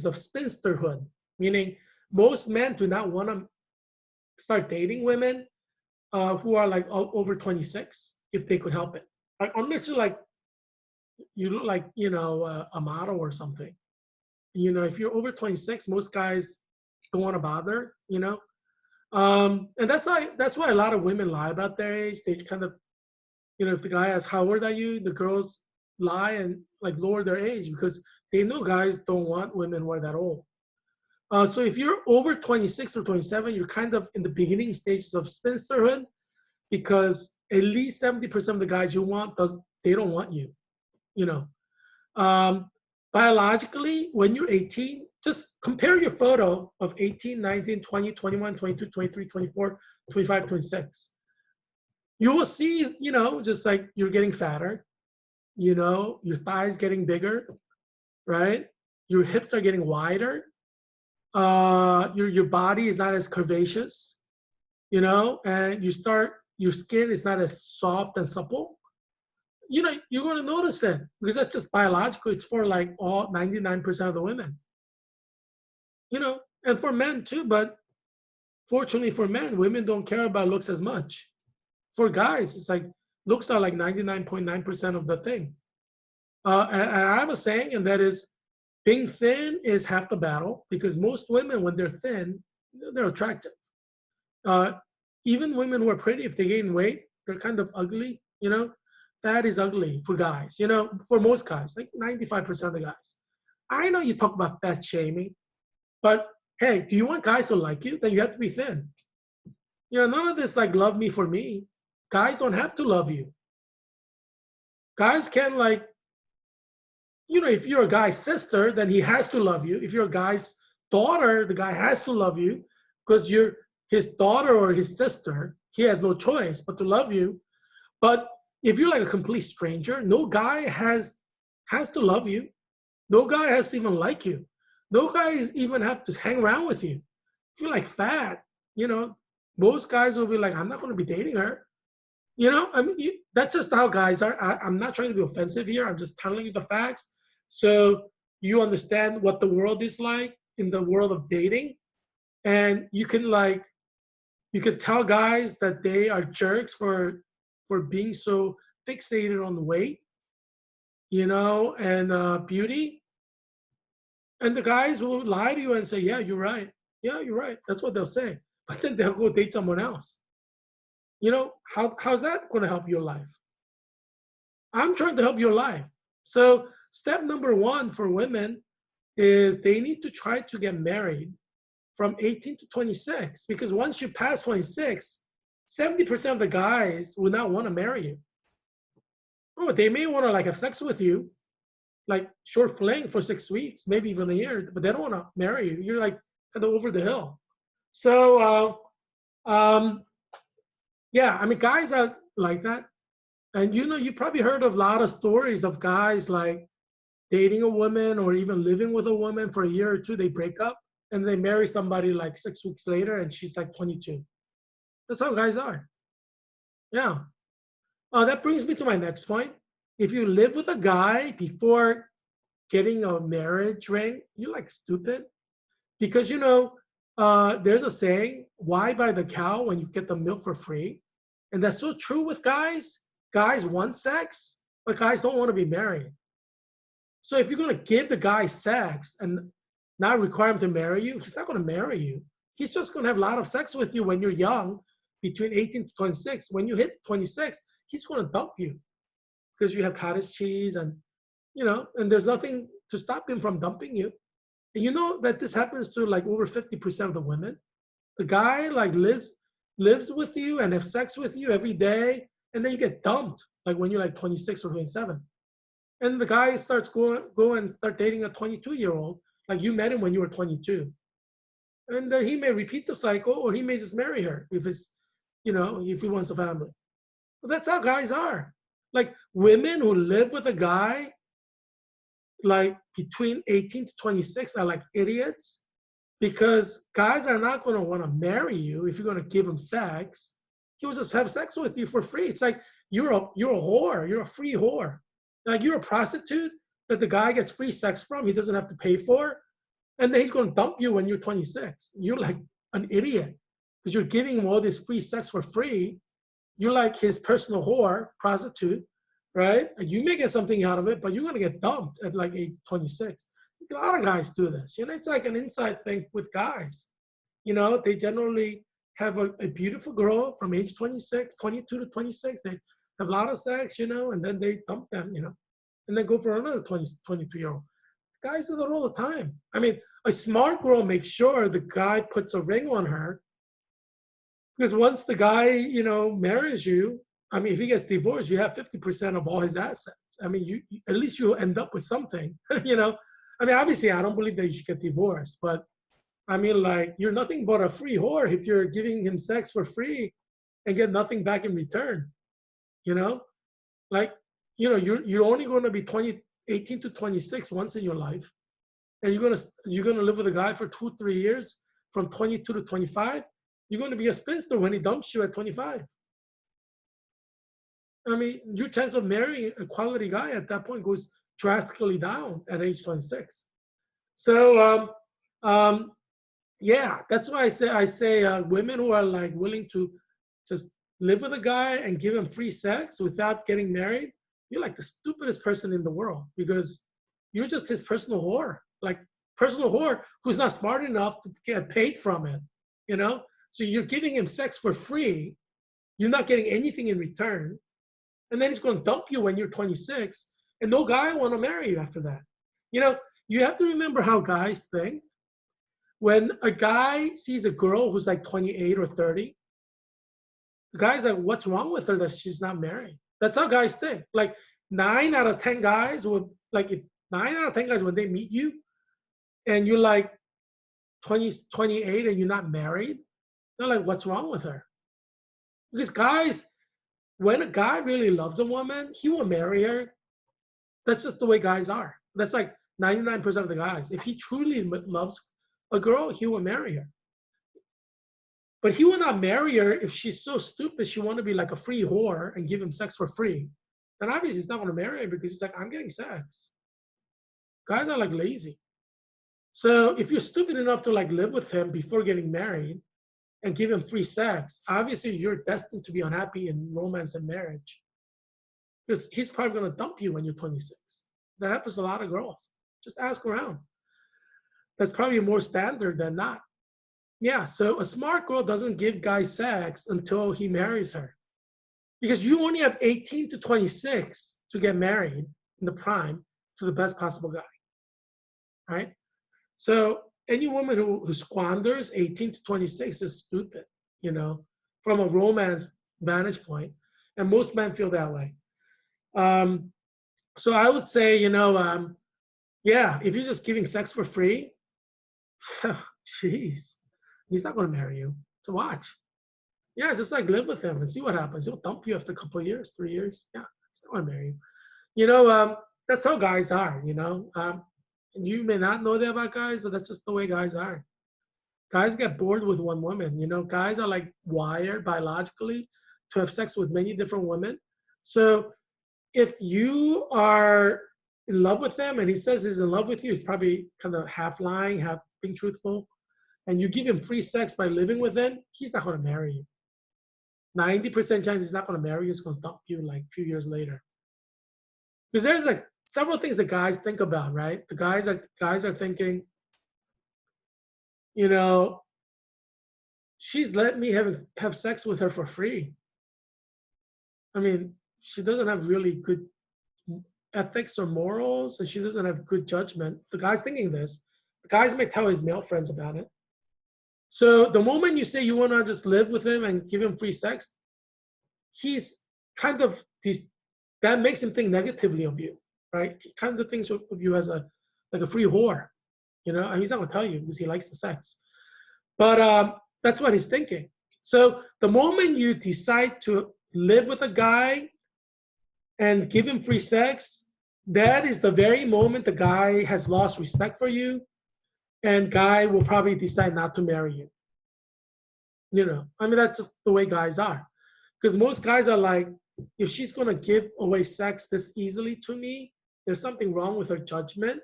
Speaker 1: of spinsterhood, meaning most men do not want to start dating women who are like over 26 if they could help it. Like, unless you look like a model or something. If you're over 26, most guys don't want to bother. And that's why a lot of women lie about their age. They kind of, if the guy asks, how old are you? The girls lie and like lower their age because they know guys don't want women who are that old. So if you're over 26 or 27, you're kind of in the beginning stages of spinsterhood because at least 70% of the guys you want they don't want you. You know, um, biologically, when you're 18, just compare your photo of 18, 19, 20, 21, 22, 23, 24, 25, 26. You will see, just like you're getting fatter, your thighs getting bigger, right? Your hips are getting wider. Your body is not as curvaceous, and your skin is not as soft and supple. You're going to notice it because that's just biological. It's for like all 99% of the women, and for men too. But fortunately for men, women don't care about looks as much. For guys, it's like looks are like 99.9% of the thing. And I have a saying, and that is being thin is half the battle because most women, when they're thin, they're attractive. Uh, Even women who are pretty, if they gain weight, they're kind of ugly, That is ugly for guys, for most guys, like 95% of the guys. I know you talk about fat shaming, but hey, do you want guys to like you? Then you have to be thin. None of this like love me for me. Guys don't have to love you. Guys can like, if you're a guy's sister, then he has to love you. If you're a guy's daughter, the guy has to love you because you're his daughter or his sister. He has no choice but to love you. But if you're like a complete stranger, no guy has to love you. No guy has to even like you. No guys even have to hang around with you. If you're like fat, most guys will be like, I'm not going to be dating her. I mean, that's just how guys are. I'm not trying to be offensive here. I'm just telling you the facts. So you understand what the world is like in the world of dating. And you could tell guys that they are jerks for being so fixated on the weight, and beauty. And the guys will lie to you and say, yeah, you're right. Yeah, you're right. That's what they'll say. But then they'll go date someone else. How's that going to help your life? I'm trying to help your life. So step number one for women is they need to try to get married from 18 to 26, because once you pass 26, 70% of the guys will not want to marry you. Oh, they may want to like have sex with you, like short fling for 6 weeks, maybe even a year, but they don't want to marry you. You're like kind of over the hill. So, yeah, I mean, guys are like that. And you probably heard of a lot of stories of guys like dating a woman or even living with a woman for a year or two, they break up and they marry somebody like 6 weeks later and she's like 22. That's how guys are. Yeah. That brings me to my next point. If you live with a guy before getting a marriage ring, you're like stupid. Because, there's a saying, why buy the cow when you get the milk for free? And that's so true with guys. Guys want sex, but guys don't want to be married. So if you're going to give the guy sex and not require him to marry you, he's not going to marry you. He's just going to have a lot of sex with you when you're young, between 18 to 26. When you hit 26, he's going to dump you because you have cottage cheese and, and there's nothing to stop him from dumping you. And you know that this happens to like over 50% of the women. The guy like lives with you and have sex with you every day, and then you get dumped like when you're like 26 or 27. And the guy starts go and start dating a 22-year-old, like you met him when you were 22. And he may repeat the cycle, or he may just marry her if if he wants a family. But that's how guys are. Like women who live with a guy like between 18 to 26 are like idiots, because guys are not going to want to marry you if you're going to give him sex. He'll just have sex with you for free. It's like you're a whore. You're a free whore. Like you're a prostitute that the guy gets free sex from. He doesn't have to pay for, and then he's going to dump you when you're 26. You're like an idiot because you're giving him all this free sex for free. You're like his personal whore, prostitute, right? And you may get something out of it, but you're going to get dumped at like age 26. A lot of guys do this. It's like an inside thing with guys. They generally have a beautiful girl from age 26, 22 to 26. They have a lot of sex, and then they dump them. and then go for another 22-year-old. Guys do that all the time. I mean, a smart girl makes sure the guy puts a ring on her, because once the guy, marries you, I mean, if he gets divorced, you have 50% of all his assets. I mean, at least you'll end up with something, you know. I mean, obviously, I don't believe that you should get divorced, but I mean, like, you're nothing but a free whore if you're giving him sex for free and get nothing back in return, you know? Like, you're only going to be 18 to 26 once in your life, and you're gonna live with a guy for 2-3 years from 22 to 25. You're going to be a spinster when he dumps you at 25. I mean, your chance of marrying a quality guy at that point goes drastically down at age 26. So, yeah, that's why I say women who are like willing to just live with a guy and give him free sex without getting married, you're like the stupidest person in the world, because you're just his personal whore, like personal whore who's not smart enough to get paid from it, you know? So you're giving him sex for free. You're not getting anything in return. And then he's going to dump you when you're 26, and no guy will want to marry you after that. You have to remember how guys think. When a guy sees a girl who's like 28 or 30, the guy's like, what's wrong with her that she's not married? That's how guys think. Like 9 out of 10 guys would, like, if 9 out of 10 guys, when they meet you and you're like 20, 28 and you're not married, they're like, what's wrong with her? Because guys, when a guy really loves a woman, he will marry her. That's just the way guys are. That's like 99% of the guys. If he truly loves a girl, he will marry her. But he will not marry her if she's so stupid she want to be like a free whore and give him sex for free. Then obviously he's not going to marry her, because he's like, I'm getting sex. Guys are like lazy. So if you're stupid enough to like live with him before getting married and give him free sex, obviously you're destined to be unhappy in romance and marriage, because he's probably going to dump you when you're 26. That happens to a lot of girls. Just ask around. That's probably more standard than not. Yeah, so a smart girl doesn't give guys sex until he marries her, because you only have 18 to 26 to get married in the prime to the best possible guy, right? So any woman who squanders 18 to 26 is stupid, from a romance vantage point. And most men feel that way. So I would say, yeah, if you're just giving sex for free, jeez, he's not going to marry you. So watch. Yeah, just like live with him and see what happens. He'll dump you after a couple of years, 3 years. Yeah, he's not going to marry you. That's how guys are, and you may not know that about guys, but that's just the way guys are. Guys get bored with one woman. Guys are like wired biologically to have sex with many different women. So if you are in love with him and he says he's in love with you, he's probably kind of half lying, half being truthful, and you give him free sex by living with him, he's not going to marry you. 90% chance he's not going to marry you. He's going to dump you like a few years later. Because there's like several things that guys think about, right? The guys are thinking, she's let me have sex with her for free. I mean, she doesn't have really good ethics or morals, and she doesn't have good judgment. The guy's thinking this. The guys may tell his male friends about it. So the moment you say you want to just live with him and give him free sex, he's kind of that makes him think negatively of you, right? He kind of thinks of you as a free whore, and he's not going to tell you because he likes the sex. But that's what he's thinking. So the moment you decide to live with a guy and give him free sex, that is the very moment the guy has lost respect for you, and guy will probably decide not to marry you. I mean, that's just the way guys are. Because most guys are like, if she's going to give away sex this easily to me, there's something wrong with her judgment.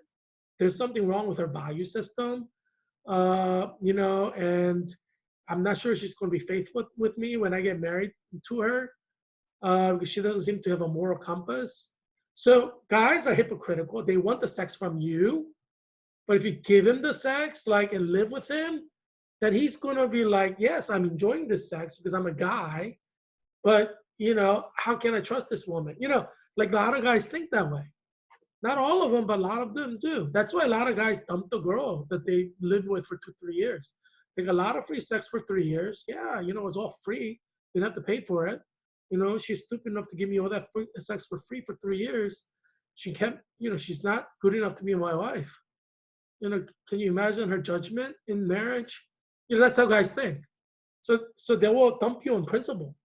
Speaker 1: There's something wrong with her value system. And I'm not sure she's going to be faithful with me when I get married to her, because she doesn't seem to have a moral compass. So guys are hypocritical. They want the sex from you, but if you give him the sex, and live with him, then he's going to be like, yes, I'm enjoying this sex because I'm a guy, but how can I trust this woman? Like a lot of guys think that way. Not all of them, but a lot of them do. That's why a lot of guys dump the girl that they live with for 2, 3 years. They get a lot of free sex for 3 years. Yeah, it's all free. You don't have to pay for it. She's stupid enough to give me all that free sex for free for 3 years. She can't, she's not good enough to be my wife. Can you imagine her judgment in marriage? That's how guys think. So they will dump you on principle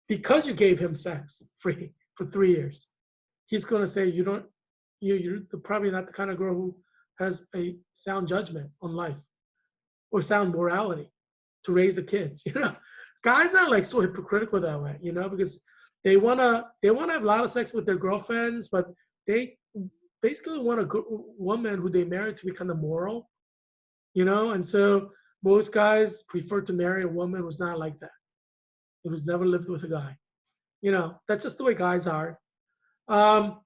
Speaker 1: because you gave him sex free for 3 years. He's going to say you're probably not the kind of girl who has a sound judgment on life or sound morality to raise the kids. Guys are like so hypocritical that way. Because they wanna have a lot of sex with their girlfriends, but they basically want a woman who they marry to be kind of moral. And so most guys prefer to marry a woman who's not like that, who's never lived with a guy. That's just the way guys are. Um,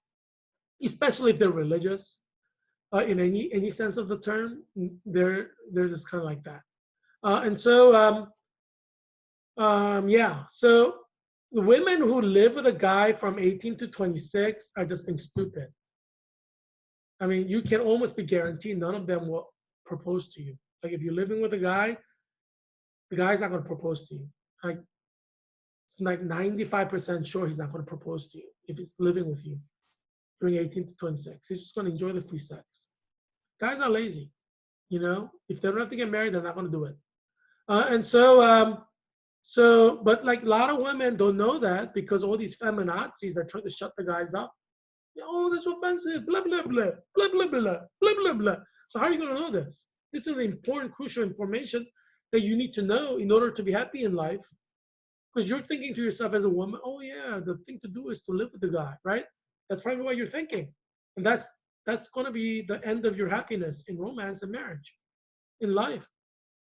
Speaker 1: Especially if they're religious, in any sense of the term, they're just kind of like that. And so yeah, so the women who live with a guy from 18 to 26 are just being stupid. I mean, you can almost be guaranteed none of them will propose to you. Like if you're living with a guy, the guy's not going to propose to you. Like it's like 95% sure he's not going to propose to you if he's living with you during 18 to 26. He's just going to enjoy the free sex. Guys are lazy. If they don't have to get married, they're not going to do it. And so, but like a lot of women don't know that because all these feminazis are trying to shut the guys up. Oh, that's offensive. Blah blah blah blah blah blah blah blah blah. So how are you going to know this? This is important, crucial information that you need to know in order to be happy in life. Because you're thinking to yourself as a woman, oh yeah, the thing to do is to live with the guy, right? That's probably what you're thinking, and that's going to be the end of your happiness in romance and marriage, in life.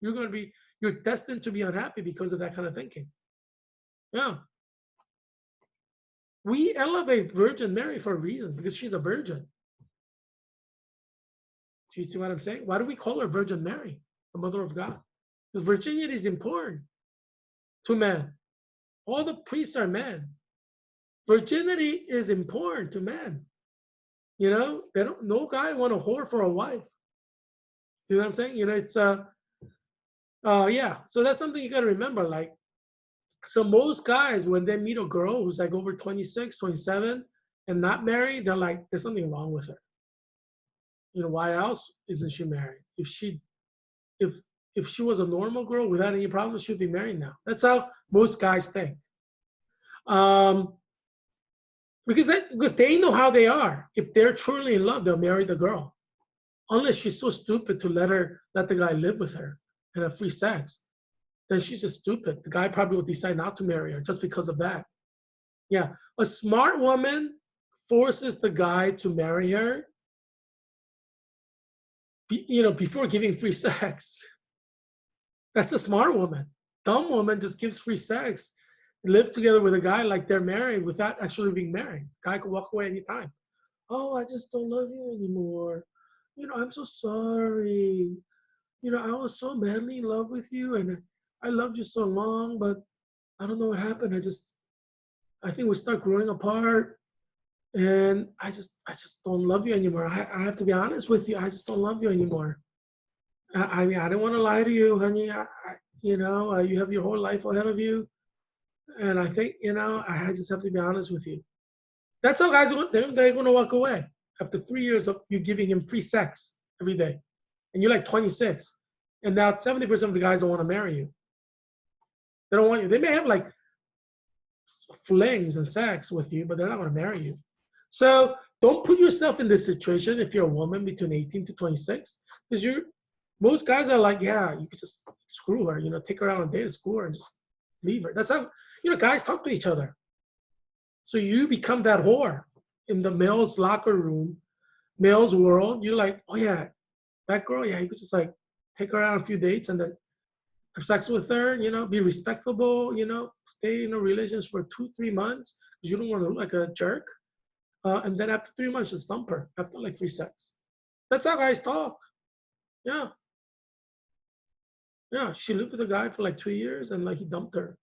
Speaker 1: You're destined to be unhappy because of that kind of thinking. Yeah. We elevate Virgin Mary for a reason, because she's a virgin. Do you see what I'm saying? Why do we call her Virgin Mary, the Mother of God? Because virginity is important to men. All the priests are men. Virginity is important to men. No guy want a whore for a wife. You know what I'm saying? It's yeah. So that's something you got to remember. Like, so most guys, when they meet a girl who's like over 26, 27 and not married, they're like, there's something wrong with her. Why else isn't she married? If she was a normal girl without any problems, she'd be married now. That's how most guys think. Because they know how they are. If they're truly in love, they'll marry the girl. Unless she's so stupid to let the guy live with her and have free sex, then she's just stupid. The guy probably will decide not to marry her just because of that. Yeah. A smart woman forces the guy to marry her, before giving free sex. That's a smart woman. Dumb woman just gives free sex, live together with a guy like they're married without actually being married. Guy could walk away anytime. Oh, I just don't love you anymore. I'm so sorry. I was so madly in love with you and I loved you so long, but I don't know what happened. I think we start growing apart and I just don't love you anymore. I have to be honest with you. I just don't love you anymore. I mean, I don't want to lie to you, honey. You have your whole life ahead of you. And I think, I just have to be honest with you. That's how guys, they're going to walk away after 3 years of you giving him free sex every day. And you're like 26. And now 70% of the guys don't want to marry you. They don't want you. They may have like flings and sex with you, but they're not going to marry you. So don't put yourself in this situation if you're a woman between 18 to 26. Because most guys are like, yeah, you could just screw her, take her out on a date and screw her and just leave her. That's how, guys talk to each other. So you become that whore in the male's locker room, male's world. You're like, oh yeah, that girl, yeah, you could just like take her out on a few dates and then have sex with her, be respectable, stay in a relationship for 2-3 months because you don't want to look like a jerk. And then after 3 months, just dump her after like free sex. That's how guys talk. Yeah. Yeah, she lived with a guy for like 2 years and like he dumped her.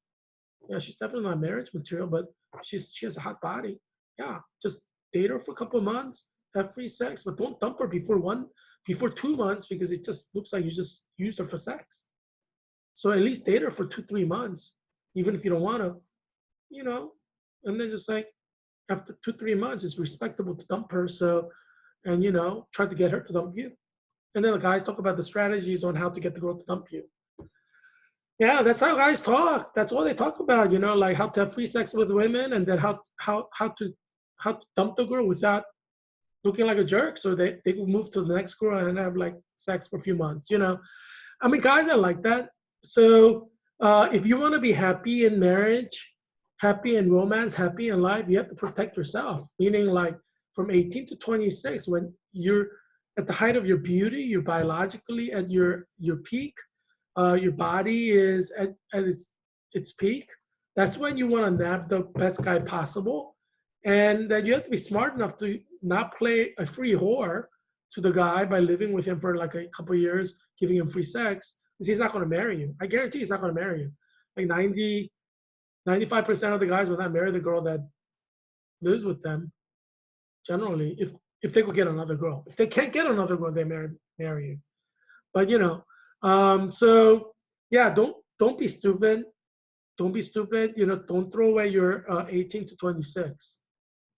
Speaker 1: Yeah, she's definitely not marriage material, but she has a hot body. Yeah, just date her for a couple of months, have free sex, but don't dump her before 2 months because it just looks like you just used her for sex. So at least date her for 2, 3 months, even if you don't want to, you know, and then just like after 2, 3 months, it's respectable to dump her. So, and try to get her to dump you. And then the guys talk about the strategies on how to get the girl to dump you. Yeah, that's how guys talk. That's all they talk about, like how to have free sex with women, and then how to dump the girl without looking like a jerk. So they will move to the next girl and have like sex for a few months. I mean, guys are like that. So if you want to be happy in marriage, happy in romance, happy in life, you have to protect yourself. Meaning, like from 18 to 26, when you're at the height of your beauty, you're biologically at your peak, your body is at its peak. That's when you want to nab the best guy possible, and that you have to be smart enough to not play a free whore to the guy by living with him for like a couple of years, giving him free sex, because he's not going to marry you. I guarantee he's not going to marry you. Like 95% of the guys will not marry the girl that lives with them. Generally, if they could get another girl, if they can't get another girl, they marry you. But so yeah, don't be stupid. Don't be stupid. Don't throw away your 18 to 26.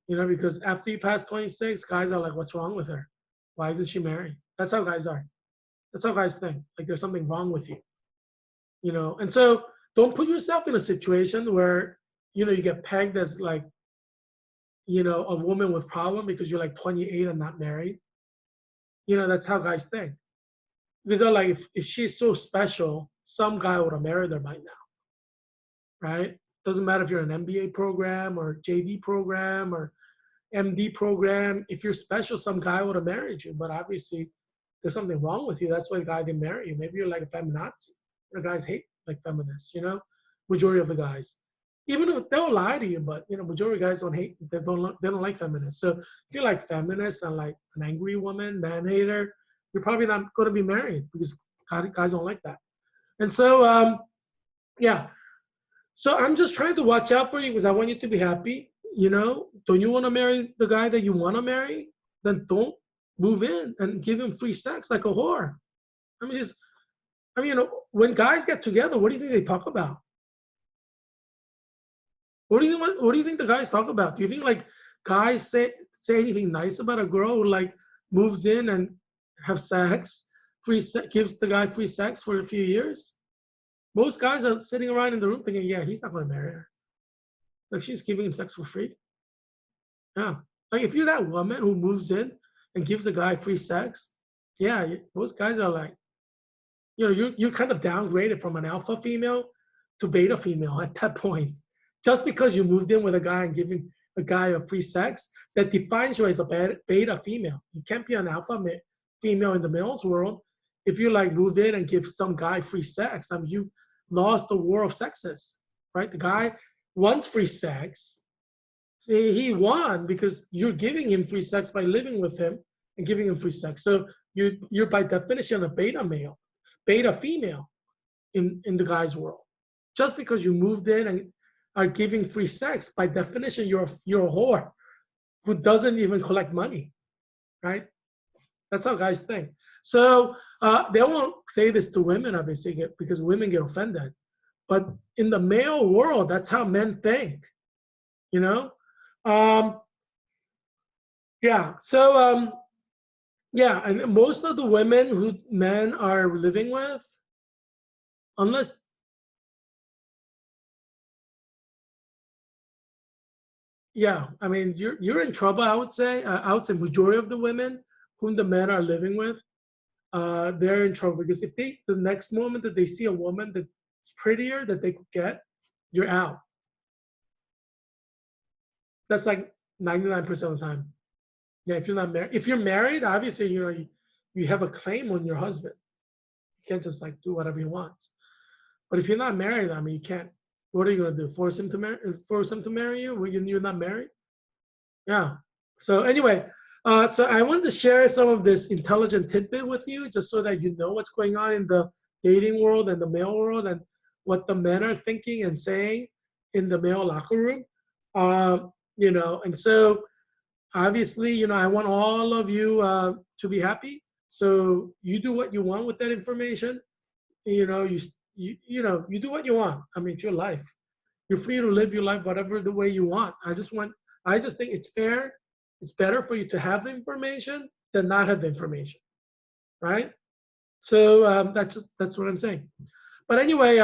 Speaker 1: Because after you pass 26, guys are like, what's wrong with her? Why isn't she married? That's how guys are. That's how guys think. Like there's something wrong with you. And so don't put yourself in a situation where, you get pegged as like, a woman with problem because you're like 28 and not married. That's how guys think. Because they're like, if she's so special, some guy would have married her by now, right? Doesn't matter if you're an MBA program or JD program or MD program. If you're special, some guy would have married you. But obviously, there's something wrong with you. That's why the guy didn't marry you. Maybe you're like a feminazi. The guys hate like feminists, majority of the guys. Even if they'll lie to you, but majority of guys don't hate. They don't like feminists. So if you like feminists and like an angry woman, man hater, you're probably not going to be married because guys don't like that. And so yeah. So I'm just trying to watch out for you because I want you to be happy. Don't you want to marry the guy that you want to marry? Then don't move in and give him free sex like a whore. When guys get together, what do you think they talk about? What do you think the guys talk about? Do you think like guys say anything nice about a girl who like moves in and have sex, gives the guy free sex for a few years? Most guys are sitting around in the room thinking, yeah, he's not going to marry her. Like she's giving him sex for free. Yeah. Like if you're that woman who moves in and gives a guy free sex, yeah, most guys are like, you're kind of downgraded from an alpha female to beta female at that point. Just because you moved in with a guy and giving a guy a free sex, that defines you as a beta female. You can't be an alpha female in the male's world if you like move in and give some guy free sex. I mean, you've lost the war of sexes, right? The guy wants free sex. He won because you're giving him free sex by living with him and giving him free sex. So you're by definition a beta male, beta female in the guy's world. Just because you moved in and are giving free sex, by definition, you're a whore who doesn't even collect money, right? That's how guys think. So they won't say this to women, obviously, because women get offended. But in the male world, that's how men think, yeah. So yeah, and most of the women who men are living with, unless yeah, I mean you're in trouble. I would say majority of the women whom the men are living with, they're in trouble because if the next moment that they see a woman that's prettier that they could get, you're out. That's like 99% of the time. Yeah, if you're not married, if you're married, obviously you have a claim on your husband. You can't just like do whatever you want. But if you're not married, I mean, you can't. What are you gonna do? Force him to marry you when you're not married? Yeah. So anyway, so I wanted to share some of this intelligent tidbit with you, just so that you know what's going on in the dating world and the male world, and what the men are thinking and saying in the male locker room. And so obviously, I want all of you to be happy. So you do what you want with that information. You do what you want. I mean, it's your life. You're free to live your life whatever the way you want. I just think it's fair. It's better for you to have the information than not have the information, right? So that's what I'm saying. But anyway,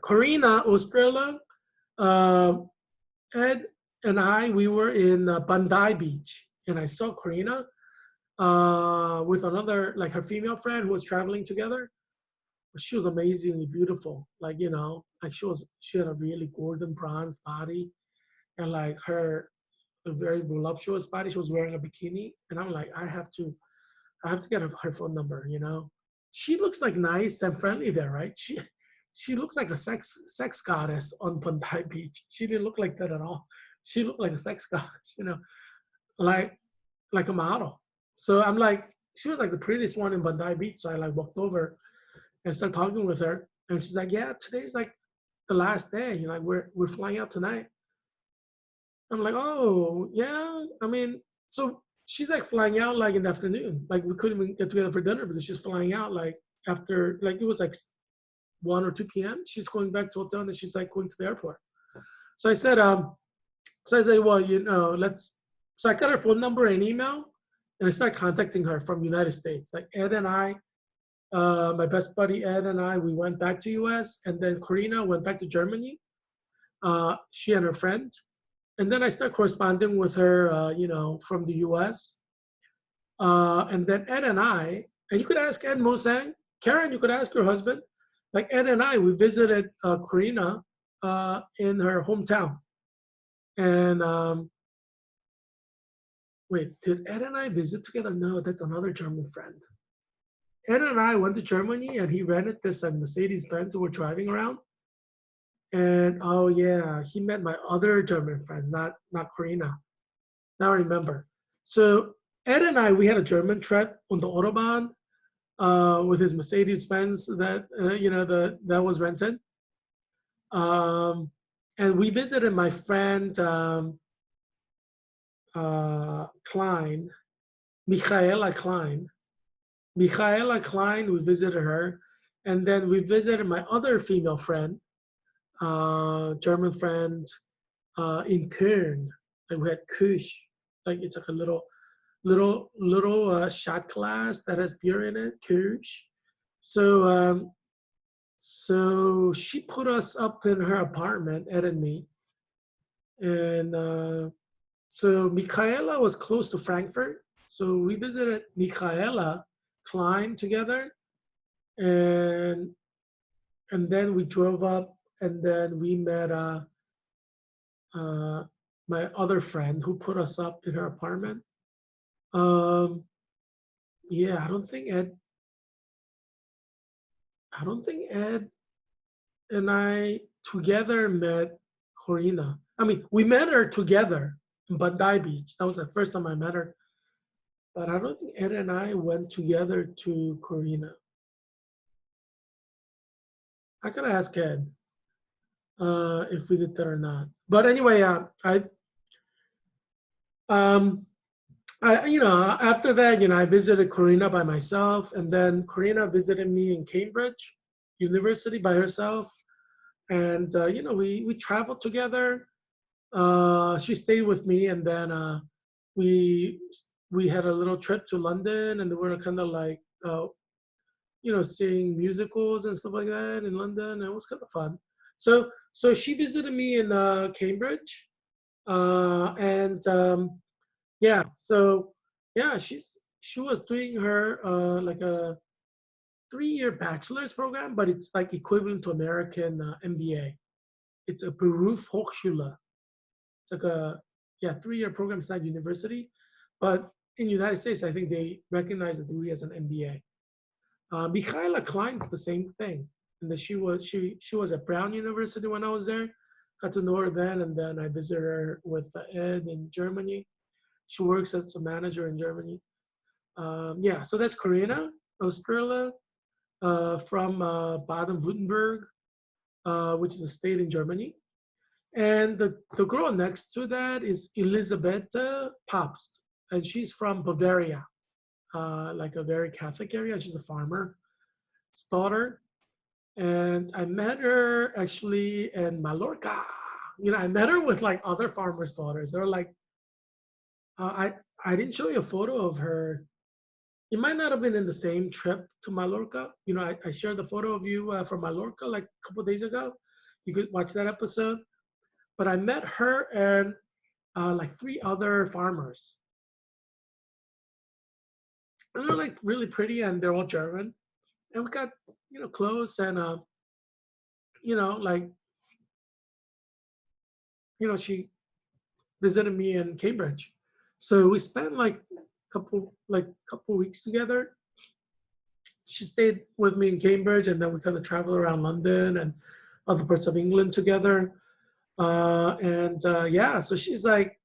Speaker 1: Karina, Australia, uh, Ed and I, we were in Bandai Beach, and I saw Karina with another, like her female friend who was traveling together. She was amazingly beautiful. Like, like she had a really golden bronze body, and like a very voluptuous body. She was wearing a bikini, and I'm like, I have to get her phone number. She looks like nice and friendly there, right? She looks like a sex goddess on Bandai Beach. She didn't look like that at all. She looked like a sex goddess, like like a model. So I'm like, she was like the prettiest one in Bandai Beach. So I like walked over and started talking with her, and she's like, "Yeah, today's like the last day. Like we're flying out tonight." I'm like, "Oh yeah." I mean, so she's like flying out like in the afternoon. Like we couldn't even get together for dinner because she's flying out like after, like, it was like 1 or 2 p.m. She's going back to hotel, and then she's like going to the airport. So I said, well, let's. So I got her phone number and email, and I started contacting her from United States. Like Ed and I, my best buddy Ed and I, we went back to US, and then Karina went back to Germany. She and her friend, and then I started corresponding with her, from the US. And then Ed and I, and you could ask Ed Mosang, Karen, you could ask her husband. Like Ed and I, we visited Karina in her hometown. And wait, did Ed and I visit together? No, that's another German friend. Ed and I went to Germany, and he rented this Mercedes Benz, and we're driving around. And oh yeah, he met my other German friends, not Karina. Now I remember. So Ed and I, we had a German trip on the autobahn with his Mercedes Benz that that was rented. And we visited my friend Klein, Michaela Klein. Michaela Klein, we visited her, and then we visited my other female friend, German friend, in Köln. Like we had Kush, like it's like a little shot glass that has beer in it, Kush. So so she put us up in her apartment, Ed and me, and so Michaela was close to Frankfurt, so we visited Michaela Klein together, and then we drove up, and then we met uh, my other friend who put us up in her apartment. Um, yeah, I don't think Ed and I together met Corina. I mean, we met her together in Bandai Beach. That was the first time I met her. But I don't think Ed and I went together to Corina. I gotta ask Ed if we did that or not. But anyway, um, after that, I visited Corina by myself, and then Corina visited me in Cambridge University by herself, and we traveled together. She stayed with me, and then we we had a little trip to London, and we were kind of like seeing musicals and stuff like that in London. And it was kind of fun. So she visited me in Cambridge, and yeah, so yeah, she was doing her like a 3-year bachelor's program, but it's like equivalent to American MBA. It's a Berufshochschule. It's like a 3-year program. It's not university, but in the United States, I think they recognize the degree as an MBA. Michaela Klein did the same thing, and that she was at Brown University when I was there. Got to know her then, and then I visited her with Ed in Germany. She works as a manager in Germany. Yeah, so that's Karina Australia from Baden-Württemberg, which is a state in Germany. And the girl next to that is Elizabeth Papst, and she's from Bavaria, like a very Catholic area. She's a farmer's daughter. And I met her actually in Mallorca. I met her with like other farmers' daughters. They're like, I didn't show you a photo of her. You might not have been in the same trip to Mallorca. I shared the photo of you from Mallorca like a couple of days ago. You could watch that episode. But I met her and like three other farmers. And they're like really pretty and they're all German. And we got, close and, like, she visited me in Cambridge. So we spent like couple weeks together. She stayed with me in Cambridge, and then we kind of traveled around London and other parts of England together. Yeah, so she's like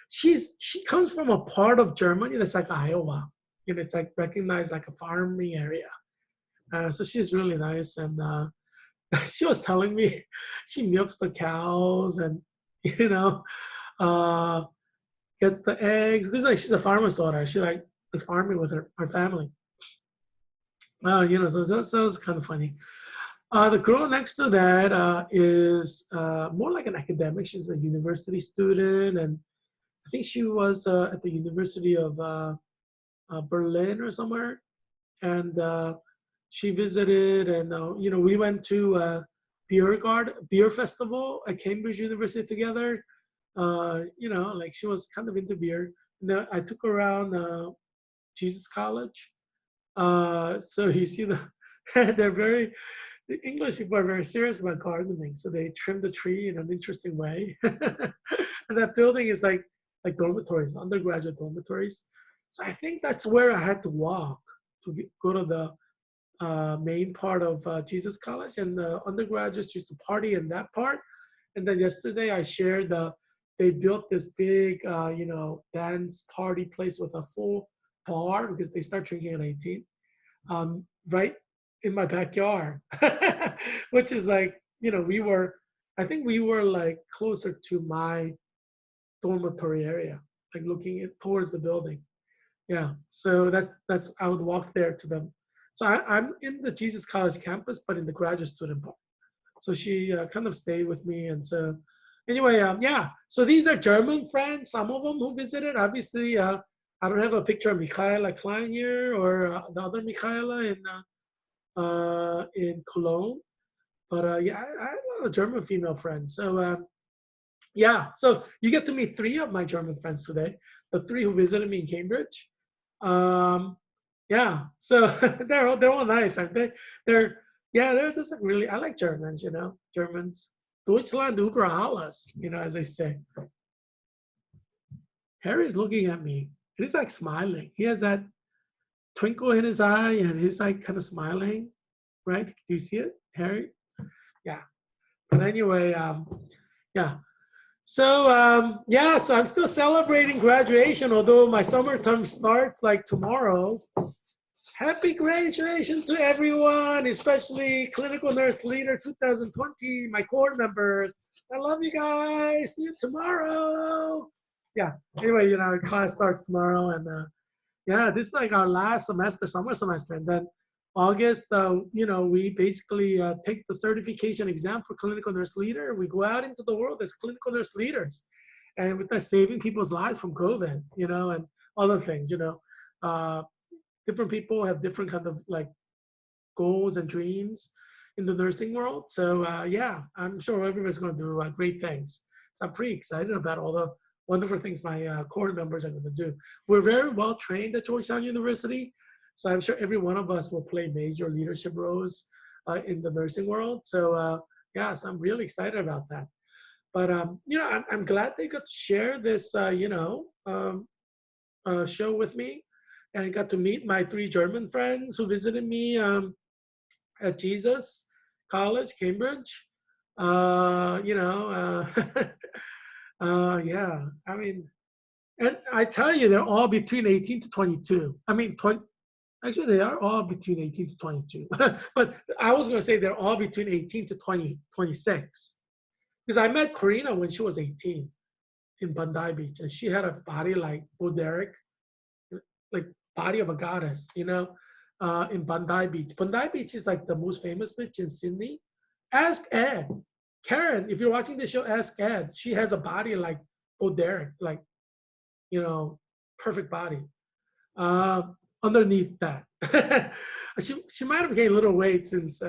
Speaker 1: she comes from a part of Germany that's like Iowa. It's like recognized like a farming area. So she's really nice, and she was telling me she milks the cows and you know uh, gets the eggs because like she's a farmer's daughter. She like is farming with her family. So that was kind of funny. The girl next to that is more like an academic. She's a university student, and I think she was at the University of Berlin or somewhere. And she visited, and we went to beer festival at Cambridge University together. Like she was kind of into beer. And then I took her around Jesus College. So you see the English people are very serious about gardening. So they trim the tree in an interesting way. And that building is like dormitories, undergraduate dormitories. So I think that's where I had to walk to go to the main part of Jesus College, and the undergraduates used to party in that part. And then yesterday I shared they built this big, dance party place with a full bar because they start drinking at 18, right in my backyard, which is like, I think we were like closer to my dormitory area, like looking towards the building. Yeah, so that's I would walk there to them. So I'm in the Jesus College campus, but in the graduate student part. So she kind of stayed with me, and so anyway, yeah. So these are German friends, some of them who visited. Obviously, I don't have a picture of Michaela Klein here or the other Michaela in Cologne, but yeah, I have a lot of German female friends. So yeah, so you get to meet three of my German friends today. The three who visited me in Cambridge. Um, yeah, so they're all nice, aren't they? They're just like really. I like Germans, Germans. Deutschland über alles, as they say. Harry's looking at me. He's like smiling. He has that twinkle in his eye, and he's like kind of smiling, right? Do you see it, Harry? Yeah. But anyway, yeah. So yeah, so I'm still celebrating graduation, although my summer term starts like tomorrow. Happy graduation to everyone, especially Clinical Nurse Leader 2020, my core members. I love you guys. See you tomorrow. Yeah. Anyway, class starts tomorrow, and yeah, this is like our last semester, summer semester, and then August, we basically take the certification exam for clinical nurse leader. We go out into the world as clinical nurse leaders, and we start saving people's lives from COVID, and other things. Different people have different kind of like goals and dreams in the nursing world. So yeah, I'm sure everybody's going to do great things. So I'm pretty excited about all the wonderful things my core members are going to do. We're very well trained at Georgetown University, so I'm sure every one of us will play major leadership roles in the nursing world. So yeah, so I'm really excited about that. But I'm glad they got to share this, show with me, and got to meet my three German friends who visited me at Jesus College, Cambridge. Yeah, I mean, and I tell you, they're all between 18 to 22. I mean, actually, they are all between 18 to 22. But I was going to say they're all between 18 to 26. Because I met Karina when she was 18 in Bondi Beach, and she had a body like Bo Derek, like body of a goddess, in Bondi Beach. Bondi Beach is like the most famous beach in Sydney. Ask Ed. Karen, if you're watching the show, ask Ed. She has a body like Bo Derek, like, you know, perfect body. Uh, Underneath that, she might have gained a little weight because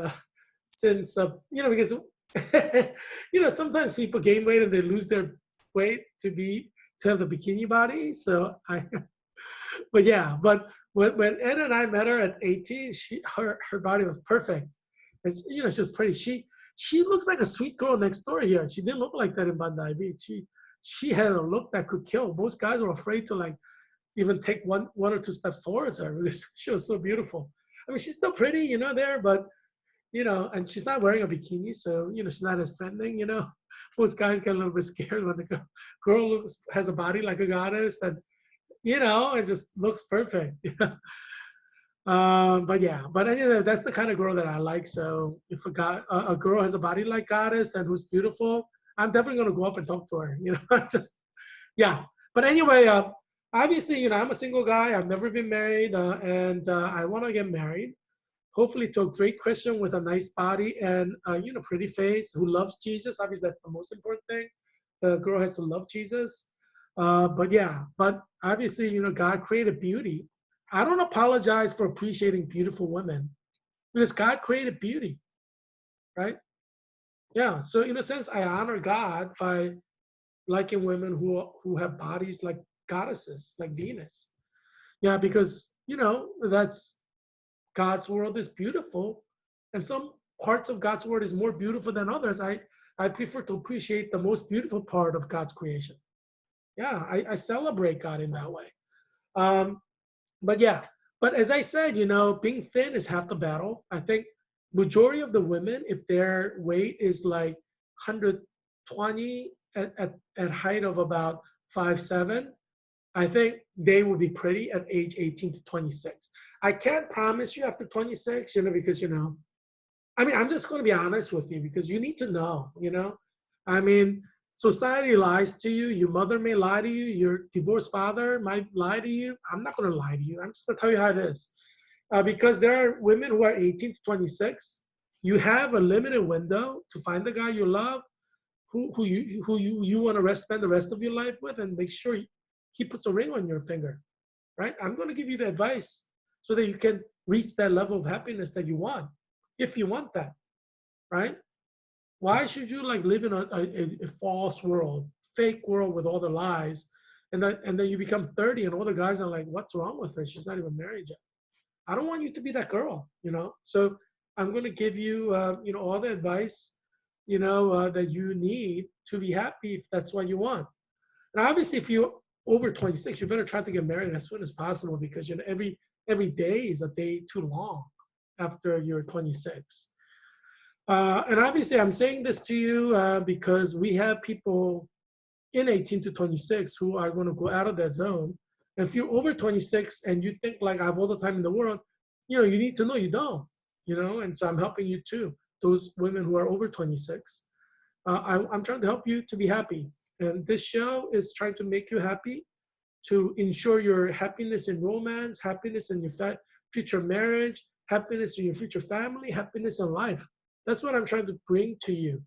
Speaker 1: sometimes people gain weight and they lose their weight to have the bikini body. So but yeah, but when Ed and I met her at 18, her body was perfect. And she was pretty. She looks like a sweet girl next door here. She didn't look like that in Bondi Beach. She had a look that could kill. Most guys were afraid to like even take one or two steps towards her because she was so beautiful. I mean, she's still pretty, there, but and she's not wearing a bikini, so she's not as threatening. Most guys get a little bit scared when the girl has a body like a goddess and it just looks perfect. But yeah, but anyway, that's the kind of girl that I like. So if a girl has a body like goddess and who's beautiful, I'm definitely gonna go up and talk to her. Just yeah. But anyway, obviously, I'm a single guy. I've never been married, and I want to get married. Hopefully, to a great Christian with a nice body and pretty face who loves Jesus. Obviously, that's the most important thing. The girl has to love Jesus. But yeah, but obviously, God created beauty. I don't apologize for appreciating beautiful women because God created beauty, right? Yeah. So in a sense, I honor God by liking women who have bodies like goddesses, like Venus. Yeah, because that's God's world is beautiful, and some parts of God's world is more beautiful than others. I prefer to appreciate the most beautiful part of God's creation. Yeah, I celebrate God in that way. Um, but yeah, but as I said, being thin is half the battle. I think majority of the women, if their weight is like 120 at height of about 5'7", I think they will be pretty at age 18 to 26. I can't promise you after 26, because, I mean, I'm just going to be honest with you because you need to know, I mean, society lies to you. Your mother may lie to you. Your divorced father might lie to you. I'm not going to lie to you. I'm just going to tell you how it is. Because there are women who are 18 to 26. You have a limited window to find the guy you love, who you want to spend the rest of your life with, and make sure he puts a ring on your finger, right? I'm going to give you the advice so that you can reach that level of happiness that you want, if you want that, right? Why should you like live in a false world, fake world with all the lies, and then you become 30 and all the guys are like, what's wrong with her? She's not even married yet. I don't want you to be that girl, So I'm going to give you, all the advice, that you need to be happy if that's what you want. And obviously, if you're over 26, you better try to get married as soon as possible because every day is a day too long after you're 26. And obviously, I'm saying this to you because we have people in 18 to 26 who are going to go out of that zone. And if you're over 26 and you think like I have all the time in the world, you need to know you don't, and so I'm helping you too. Those women who are over 26. I'm trying to help you to be happy. And this show is trying to make you happy, to ensure your happiness in romance, happiness in your future marriage, happiness in your future family, happiness in life. That's what I'm trying to bring to you,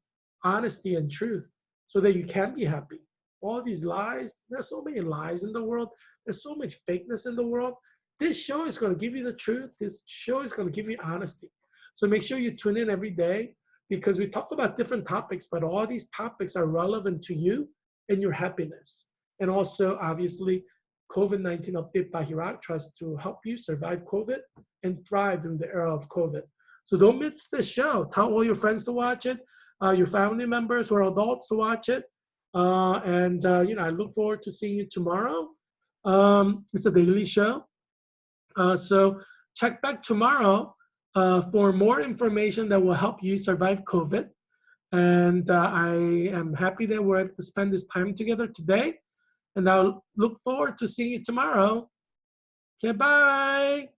Speaker 1: honesty and truth, so that you can be happy. All these lies, there's so many lies in the world. There's so much fakeness in the world. This show is going to give you the truth. This show is going to give you honesty. So make sure you tune in every day because we talk about different topics, but all these topics are relevant to you and your happiness. And also, obviously, COVID-19 Update by Heerak tries to help you survive COVID and thrive in the era of COVID. So don't miss this show. Tell all your friends to watch it, your family members who are adults to watch it. I look forward to seeing you tomorrow. It's a daily show. So check back tomorrow for more information that will help you survive COVID. And I am happy that we're able to spend this time together today. And I'll look forward to seeing you tomorrow. Okay, bye.